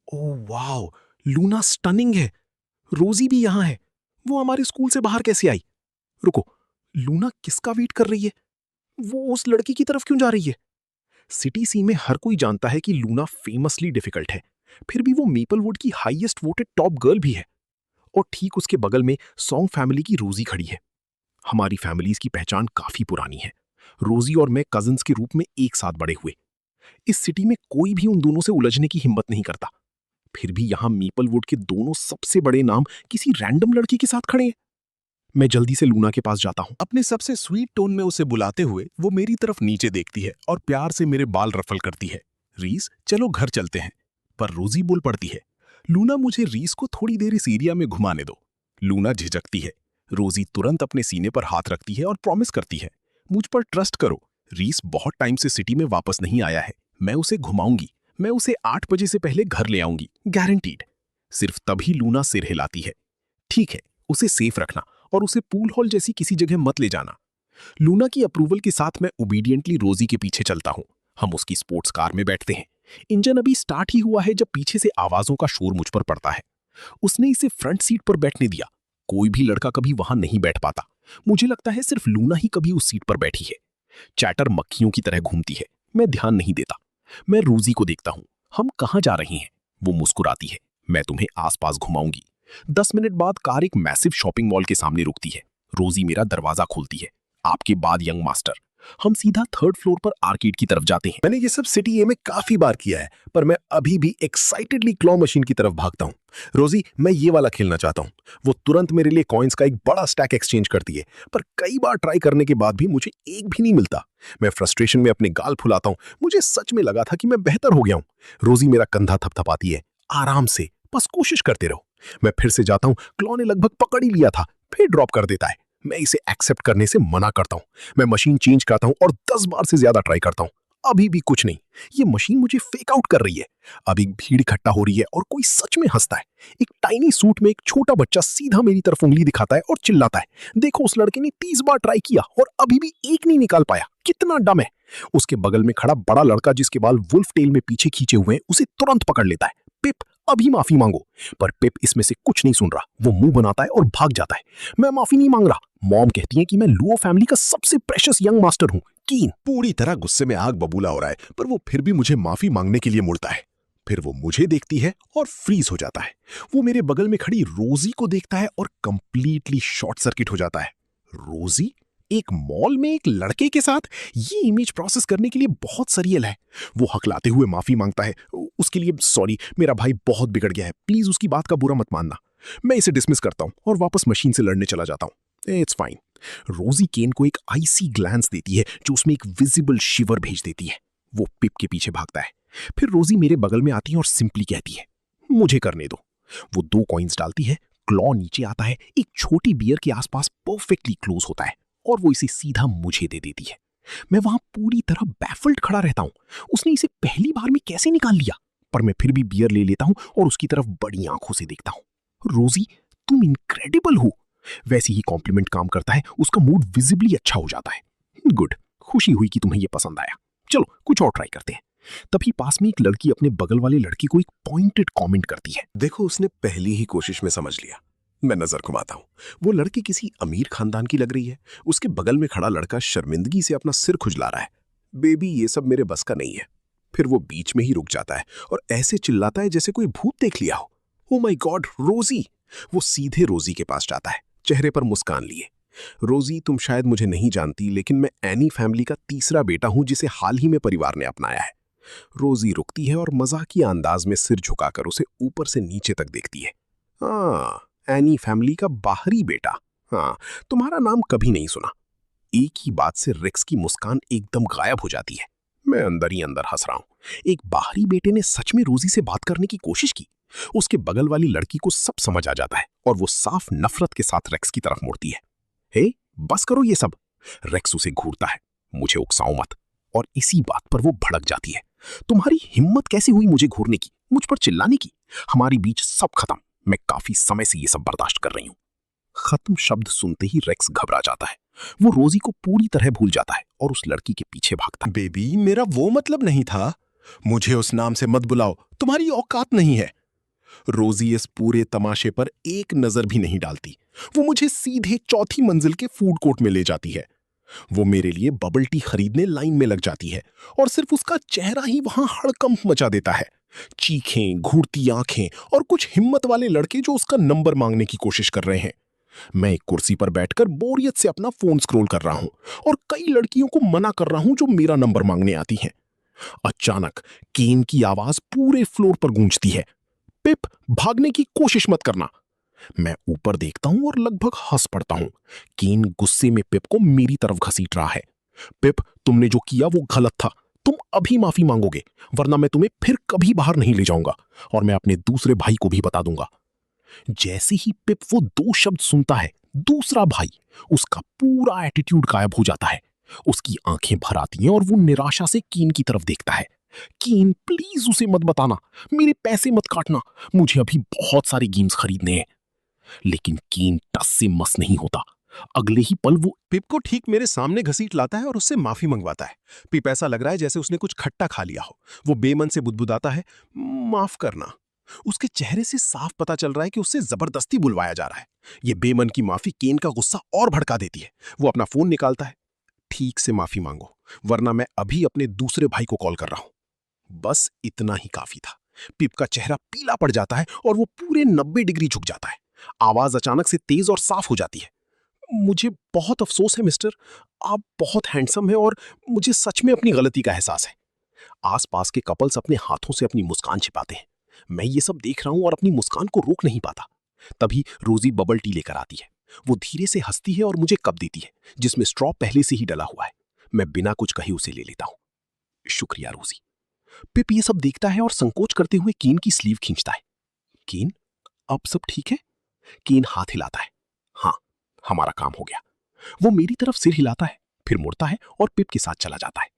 ओह वाओ, लूना स्टनिंग है। रोजी भी यहां है। वो हमारे स्कूल से बाहर कैसे आई? रुको, लूना किसका वेट कर रही है? वो उस लड़की की तरफ क्यों जा रही है? सिटी सी में हर कोई जानता है कि लूना फेमसली डिफिकल्ट है, फिर भी वो मेपलवुड की हाईएस्ट वोटेड टॉप गर्ल भी है। और ठीक उसके बगल में सॉन्ग फैमिली की रोजी खड़ी है। हमारी फैमिलीज की पहचान काफी पुरानी है। रोजी और मैं कजिन्स के रूप में एक साथ बड़े हुए। इस सिटी में कोई भी उन दोनों से उलझने की हिम्मत नहीं करता। फिर भी यहां मेपलवुड के दोनों सबसे बड़े नाम किसी रैंडम लड़की के साथ खड़े हैं। मैं जल्दी से लूना के पास जाता हूं। अपने सबसे स्वीट टोन में उसे बुलाते हुए वो मेरी तरफ नीचे देखती है और प्यार से मेरे बाल रफल करती है। रीस, चलो घर चलते हैं। पर रोजी बोल पड़ती है, लूना मुझे रीस को थोड़ी देर इस एरिया में घुमाने दो। लूना झिझकती है। रोजी तुरंत अपने सीने पर हाथ रखती है और प्रॉमिस करती है, मुझ पर ट्रस्ट करो, रीस बहुत टाइम से सिटी में वापस नहीं आया है। मैं उसे घुमाऊंगी, मैं उसे 8 बजे से पहले घर ले आऊंगी, गारंटीड। सिर्फ तभी लूना सिर हिलाती है। ठीक है, उसे सेफ रखना और उसे पूल हॉल जैसी किसी जगह मत ले जाना। लूना की अप्रूवल के साथ मैं ओबीडियंटली रोजी के पीछे चलता हूं। हम उसकी स्पोर्ट्स कार में बैठते हैं। इंजन अभी स्टार्ट ही हुआ है जब पीछे से आवाजों का शोर मुझ पर पड़ता है। उसने इसे फ्रंट सीट पर बैठने दिया। कोई भी लड़का कभी वहां नहीं बैठ पाता। मुझे लगता है सिर्फ लूना ही कभी उस सीट पर बैठी है। चैटर मक्खियों की तरह घूमती है। मैं ध्यान नहीं देता। मैं रोजी को देखता हूं। हम कहां जा रही हैं? वो मुस्कुराती है। मैं तुम्हें आसपास घुमाऊंगी। 10 मिनट बाद कार एक मैसिव शॉपिंग मॉल के सामने रुकती है। रोजी मेरा दरवाजा खोलती है। आपके बाद यंग मास्टर। हम सीधा 3rd फ्लोर पर आर्केड की तरफ जाते हैं। मैंने ये सब सिटी ए में काफी बार किया है, पर मैं अभी भी एक्साइटेडली क्लॉ मशीन की तरफ भागता हूँ। रोजी, मैं ये वाला खेलना चाहता हूँ। वो तुरंत मेरे लिए कॉइन्स का एक बड़ा स्टैक एक्सचेंज करती है, पर कई बार ट्राई करने के बाद भी मुझे एक भी नहीं मिलता। मैं फ्रस्ट्रेशन में अपने गाल फुलाता हूँ। मुझे सच में लगा था कि मैं बेहतर हो गया हूँ। रोजी मेरा कंधा थपथपाती है। आराम से, बस कोशिश करते रहो। मैं फिर से जाता हूँ। क्लॉ ने लगभग पकड़ ही लिया था, फिर ड्रॉप कर देता है। मैं इसे एक्सेप्ट करने से मना करता हूं। मैं मशीन चेंज करता हूं और 10 बार से ज्यादा ट्राई करता हूं। अभी भी कुछ नहीं। ये मशीन मुझे फेक आउट कर रही है। अब एक भीड़ इकट्ठा हो रही है और कोई सच में हंसता है। एक टाइनी सूट में एक छोटा बच्चा सीधा मेरी तरफ उंगली दिखाता है और चिल्लाता है, देखो उस लड़के ने 30 बार ट्राई किया और अभी भी एक नहीं निकाल पाया, कितना डम है। उसके बगल में खड़ा बड़ा लड़का जिसके बाल वुल्फ टेल में पीछे खींचे हुए हैं, उसे तुरंत पकड़ लेता है। पिप, अभी माफी मांगो। पर पिप इसमें से कुछ नहीं सुन रहा। वो मुंह बनाता है और भाग जाता है। मैं माफी नहीं मांग रहा। मॉम कहती है कि मैं लुओ फैमिली का सबसे प्रेशियस यंग मास्टर हूं। कीन पूरी तरह गुस्से में आग बबूला हो रहा है, पर वो फिर भी मुझे माफी मांगने के लिए मुड़ता है। फिर वो मुझे देखती है और फ्रीज हो जाता है। वो मेरे बगल में खड़ी रोजी को देखता है और कंप्लीटली शॉर्ट सर्किट हो जाता है। रोजी एक मॉल में एक लड़के के साथ? ये इमेज प्रोसेस करने के लिए बहुत सरियल है। वो हकलाते हुए माफी मांगता है। उसके लिए सॉरी, मेरा भाई बहुत बिगड़ गया है, प्लीज उसकी बात का बुरा मत मानना। मैं इसे डिसमिस करता हूं और वापस मशीन से लड़ने चला जाता हूं। It's fine. रोजी केन को एक आइसी ग्लैंस देती है जो उसमें एक विजिबल शिवर भेज देती है। वो पिप के पीछे भागता है। फिर रोजी मेरे बगल में आती है और सिंपली कहती है, मुझे करने दो। वो 2 कॉइन्स डालती है। क्लॉ नीचे आता है, एक छोटी बियर के आसपास परफेक्टली क्लोज होता है और वो इसे सीधा मुझे दे देती है। मैं वहां पूरी तरह बैफल्ड खड़ा रहता हूं। उसने इसे पहली बार में कैसे निकाल लिया? पर मैं फिर भी बियर ले लेता हूं और उसकी तरफ बड़ी आंखों से देखता हूं। रोजी, तुम इनक्रेडिबल हो। वैसे ही कॉम्प्लीमेंट काम करता है। उसका मूड विजिबली अच्छा हो जाता है। गुड, खुशी हुई कि तुम्हें यह पसंद आया। चलो कुछ और ट्राई करते हैं। तभी पास में एक लड़की अपने बगल वाले लड़की को एक पॉइंटेड कमेंट करती है। देखो, उसने पहली ही कोशिश में समझ लिया। मैं नजर घुमाता हूं। वो लड़की किसी अमीर खानदान की लग रही है। उसके बगल में खड़ा लड़का शर्मिंदगी से अपना सिर खुजला रहा है। बेबी, ये सब मेरे बस का नहीं है। फिर वो बीच में ही रुक जाता है और ऐसे चिल्लाता है जैसे कोई भूत देख लिया हो। ओ माय गॉड, रोजी! वो सीधे रोजी के पास जाता है, चेहरे पर मुस्कान लिए। रोजी, तुम शायद मुझे नहीं जानती, लेकिन मैं एनी फैमिली का तीसरा बेटा हूं जिसे हाल ही में परिवार ने अपनाया है। रोजी रुकती है और मजाकिया अंदाज में सिर झुकाकर उसे ऊपर से नीचे तक देखती है। हाँ, एनी फैमिली का बाहरी बेटा। हाँ, तुम्हारा नाम कभी नहीं सुना। एक ही बात से रिक्स की मुस्कान एकदम गायब हो जाती है। मैं अंदर ही अंदर हंस रहा हूं। एक बाहरी बेटे ने सच में रोजी से बात करने की कोशिश की। उसके बगल वाली लड़की को सब समझ आ जाता है और वो साफ नफरत के साथ रेक्स की तरफ मुड़ती है। हे, बस करो ये सब। रेक्स उसे घूरता है। मुझे उकसाओ मत। और इसी बात पर वो भड़क जाती है। तुम्हारी हिम्मत कैसे हुई मुझे घूरने की, मुझ पर चिल्लाने की? हमारी बीच सब खत्म। मैं काफी समय से ये सब बर्दाश्त कर रही हूं। खत्म शब्द सुनते ही रेक्स घबरा जाता है। वो रोजी को पूरी तरह भूल जाता है और उस लड़की के पीछे भागता है। बेबी, मेरा वो मतलब नहीं था। मुझे उस नाम से मत बुलाओ, तुम्हारी औकात नहीं है। रोजी इस पूरे तमाशे पर एक नजर भी नहीं डालती। वो मुझे सीधे 4थी मंजिल के फूड कोर्ट में ले जाती है। वो मेरे लिए बबल टी खरीदने लाइन में लग जाती है और सिर्फ उसका चेहरा ही वहां हड़कंप मचा देता है। चीखें, घूरती आंखें और कुछ हिम्मत वाले लड़के जो उसका नंबर मांगने की कोशिश कर रहे हैं। मैं एक कुर्सी पर बैठकर बोरियत से अपना फोन स्क्रॉल कर रहा हूं और कई लड़कियों को मना कर रहा हूं जो मेरा नंबर मांगने आती हैं। अचानक केन की आवाज पूरे फ्लोर पर गूंजती है। पिप, भागने की कोशिश मत करना। मैं ऊपर देखता हूं और लगभग हंस पड़ता हूं। केन गुस्से में पिप को मेरी तरफ घसीट रहा है। पिप, तुमने जो किया वो गलत था। तुम अभी माफी मांगोगे, वरना मैं तुम्हें फिर कभी बाहर नहीं ले जाऊंगा और मैं अपने दूसरे भाई को भी बता दूंगा। जैसे ही पिप वो 2 शब्द सुनता है, दूसरा भाई, उसका पूरा एटीट्यूड गायब हो जाता है। उसकी आंखें भर आती हैं और वो निराशा से कीन की तरफ देखता है। कीन, प्लीज उसे मत बताना, मेरे पैसे मत काटना, मुझे अभी बहुत सारे गेम्स खरीदने हैं। लेकिन कीन टस से मस नहीं होता। अगले ही पल वो पिप को ठीक मेरे सामने घसीट लाता है और उससे माफी मंगवाता है। पिप ऐसा लग रहा है जैसे उसने कुछ खट्टा खा लिया हो। वो बेमन से बुदबुदाता है, माफ करना। उसके चेहरे से साफ पता चल रहा है कि उससे जबरदस्ती बुलवाया जा रहा है। ये बेमन की माफी केन का गुस्सा और भड़का देती है। वो अपना फोन निकालता है। ठीक से माफी मांगो, वरना मैं अभी अपने दूसरे भाई को कॉल कर रहा हूं। बस इतना ही काफी था। पिप का चेहरा पीला पड़ जाता है और वो पूरे 90 डिग्री झुक जाता है। आवाज अचानक से तेज और साफ हो जाती है। मुझे बहुत अफसोस है मिस्टर, आप बहुत हैंडसम हैं और मुझे सच में अपनी गलती का एहसास है। आसपास के कपल्स अपने हाथों से अपनी मुस्कान छिपाते हैं। मैं ये सब देख रहा हूं और अपनी मुस्कान को रोक नहीं पाता। तभी रोजी बबल टी लेकर आती है। वो धीरे से हंसती है और मुझे कप देती है, जिसमें स्ट्रॉ पहले से ही डला हुआ है। मैं बिना कुछ कहे उसे ले लेता हूं। शुक्रिया रोजी। पिप ये सब देखता है और संकोच करते हुए कीन की स्लीव खींचता है। कीन, अब सब ठीक है? कीन हाथ हिलाता है। हाँ, हमारा काम हो गया। वो मेरी तरफ सिर हिलाता है, फिर मुड़ता है और पिप के साथ चला जाता है।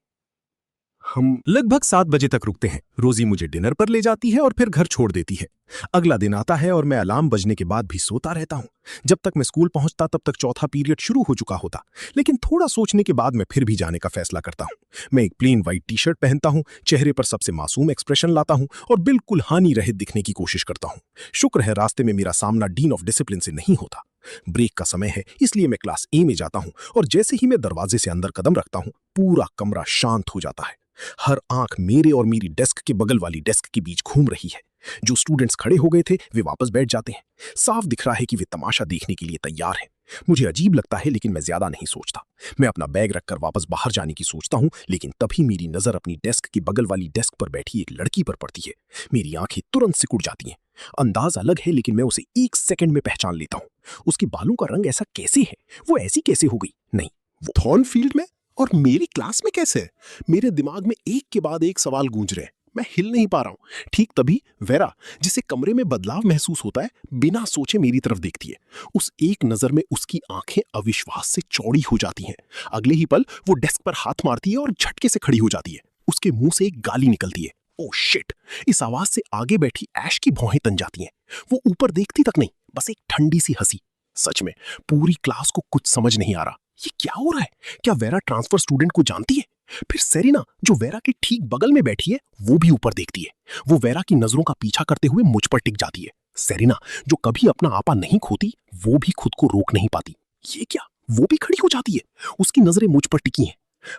हम लगभग 7 बजे तक रुकते हैं। रोजी मुझे डिनर पर ले जाती है और फिर घर छोड़ देती है। अगला दिन आता है और मैं अलार्म बजने के बाद भी सोता रहता हूं। जब तक मैं स्कूल पहुंचता तब तक चौथा पीरियड शुरू हो चुका होता, लेकिन थोड़ा सोचने के बाद मैं फिर भी जाने का फैसला करता हूं। मैं एक प्लेन व्हाइट टी शर्ट पहनता हूं, चेहरे पर सबसे मासूम एक्सप्रेशन लाता हूं और बिल्कुल हानि रहित दिखने की कोशिश करता हूं। शुक्र है रास्ते में मेरा सामना डीन ऑफ डिसिप्लिन से नहीं होता। ब्रेक का समय है, इसलिए मैं क्लास ए में जाता हूं और जैसे ही मैं दरवाजे से अंदर कदम रखता हूं, पूरा कमरा शांत हो जाता है। हर आंख मेरे और मेरी डेस्क के बगल वाली डेस्क के बीच घूम रही है। जो स्टूडेंट्स खड़े हो गए थे वे वापस बैठ जाते हैं। साफ दिख रहा है कि वे तमाशा देखने के लिए तैयार हैं। मुझे अजीब लगता है, लेकिन मैं ज्यादा नहीं सोचता। मैं अपना बैग रखकर वापस बाहर जाने की सोचता हूं, लेकिन तभी मेरी नजर अपनी डेस्क के बगल वाली डेस्क पर बैठी एक लड़की पर पड़ती है। मेरी आंखें तुरंत सिकुड़ जाती हैं। अंदाज अलग है, लेकिन मैं उसे 1 सेकंड में पहचान लेता हूं। उसके बालों का रंग ऐसा कैसे है? वो ऐसी कैसे हो गई? नहीं, वो थॉर्नफील्ड में और मेरी क्लास में कैसे? मेरे दिमाग में एक के बाद एक सवाल गूंज रहे हैं। मैं हिल नहीं पा रहा हूं। ठीक तभी वेरा, जिसे कमरे में बदलाव महसूस होता है, बिना सोचे मेरी तरफ देखती है। उस एक नजर में उसकी आंखें अविश्वास से चौड़ी हो जाती हैं। अगले ही पल वो डेस्क पर हाथ मारती है और झटके से खड़ी हो जाती है। उसके मुंह से एक गाली निकलती है। Oh shit! इस आवाज से आगे बैठी ऐश की भौहें तन जाती हैं। वो ऊपर देखती तक नहीं, बस एक ठंडी सी हंसी। सच में पूरी क्लास को कुछ समझ नहीं आ रहा। ये क्या हो रहा है? क्या वेरा ट्रांसफर स्टूडेंट को जानती है? फिर सेरिना, जो वेरा के ठीक बगल में बैठी है, वो भी ऊपर देखती है। वो वेरा की नजरों का पीछा करते हुए मुझ पर टिक जाती है। सेरिना, जो कभी अपना आपा नहीं खोती, वो भी खुद को रोक नहीं पाती। ये क्या? वो भी खड़ी हो जाती है। उसकी नजरें मुझ पर टिकी हैं।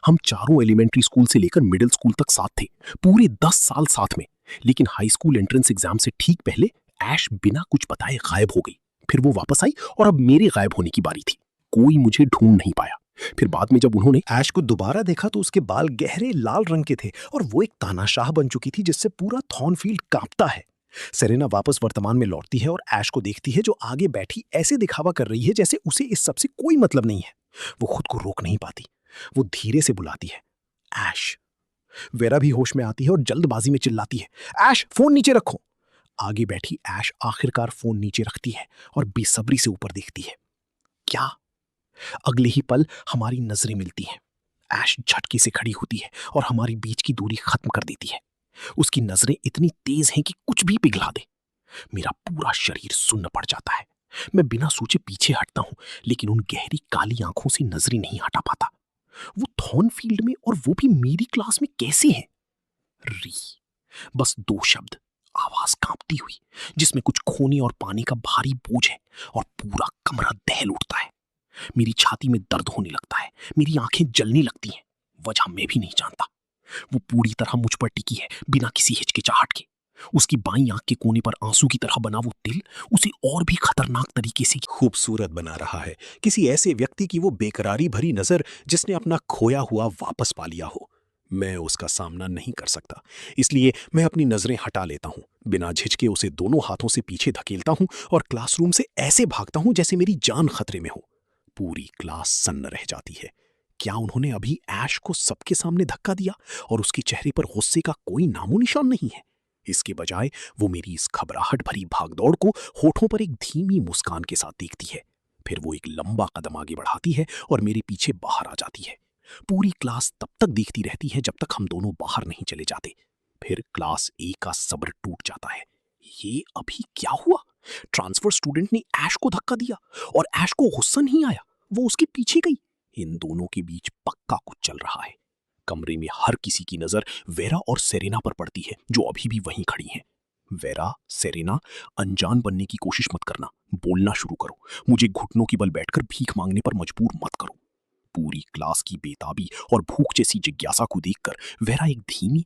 हम चारों एलिमेंट्री स्कूल से लेकर मिडिल स्कूल तक साथ थे, पूरे 10 साल साथ में। लेकिन हाई स्कूल एंट्रेंस एग्जाम से ठीक पहले ऐश बिना कुछ बताए गायब हो गई। फिर वो वापस आई और अब मेरे गायब होने की बारी थी। कोई मुझे ढूंढ नहीं पाया। फिर बाद में जब उन्होंने ऐश को दोबारा देखा तो उसके बाल गहरे लाल रंग के थे और वो एक तानाशाह बन चुकी थी, जिससे पूरा थॉर्नफील्ड कांपता है। सेरेना वापस वर्तमान में लौटती है और ऐश को देखती है, जो आगे बैठी ऐसे दिखावा कर रही है जैसे उसे इस सब से कोई मतलब नहीं है। वो खुद को रोक नहीं पाती। वो धीरे से बुलाती है, ऐश। वेरा भी होश में आती है और जल्दबाजी में चिल्लाती है, ऐश, फोन नीचे रखो। आगे बैठी ऐश आखिरकार फोन नीचे रखती है और बेसब्री से ऊपर देखती है। क्या? अगले ही पल हमारी नजरें मिलती हैं। ऐश झटके से खड़ी होती है और हमारी बीच की दूरी खत्म कर देती है। उसकी नजरें इतनी तेज हैं कि कुछ भी पिघला दे। मेरा पूरा शरीर सुन्न पड़ जाता है। मैं बिना सोचे पीछे हटता हूं, लेकिन उन गहरी काली आंखों से नजरें नहीं हटा पाता। वो थॉर्नफील्ड में, और वो भी मेरी क्लास में कैसे हैं? री। बस 2 शब्द, आवाज कांपती हुई, जिसमें कुछ खूनी और पानी का भारी बोझ है, और पूरा कमरा दहल उठता है। मेरी छाती में दर्द होने लगता है। मेरी आंखें जलने लगती हैं। वजह मैं भी नहीं जानता। वो पूरी तरह मुझ पर टिकी है, बिना किसी हिचकिचाहट के। उसकी बाईं आंख के कोने पर आंसू की तरह बना वो तिल उसे और भी खतरनाक तरीके से खूबसूरत बना रहा है, किसी ऐसे व्यक्ति की वो बेकरारी भरी नजर जिसने अपना खोया हुआ वापस पा लिया हो। मैं उसका सामना नहीं कर सकता, इसलिए मैं अपनी नजरें हटा लेता हूं। बिना झिझके उसे दोनों हाथों से पीछे धकेलता हूं और क्लासरूम से ऐसे भागता हूं जैसे मेरी जान खतरे में हो। पूरी क्लास सन्न रह जाती है। क्या उन्होंने अभी ऐश को सबके सामने धक्का दिया और उसके चेहरे पर गुस्से का कोई नामो निशान नहीं है? इसके बजाय वो मेरी इस घबराहट भरी भागदौड़ को होठों पर एक धीमी मुस्कान के साथ देखती है। फिर वो एक लंबा कदम आगे बढ़ाती है और मेरे पीछे बाहर आ जाती है। पूरी क्लास तब तक देखती रहती है जब तक हम दोनों बाहर नहीं चले जाते। फिर क्लास ए का सब्र टूट जाता है। ये अभी क्या हुआ? ट्रांसफर स्टूडेंट ने ऐश को धक्का दिया और ऐश को गुस्सा नहीं आया, वो उसके पीछे गई। इन दोनों के बीच पक्का कुछ चल रहा है। कमरे में हर किसी की नजर वेरा और सेरेना पर पड़ती है, जो अभी भी वहीं खड़ी हैं। वेरा, सेरेना, अनजान बनने की कोशिश मत करना, बोलना शुरू करो। मुझे घुटनों की बल बैठकर भीख मांगने पर मजबूर मत करो। पूरी क्लास की बेताबी और भूख जैसी जिज्ञासा को देखकर वेरा एक धीमी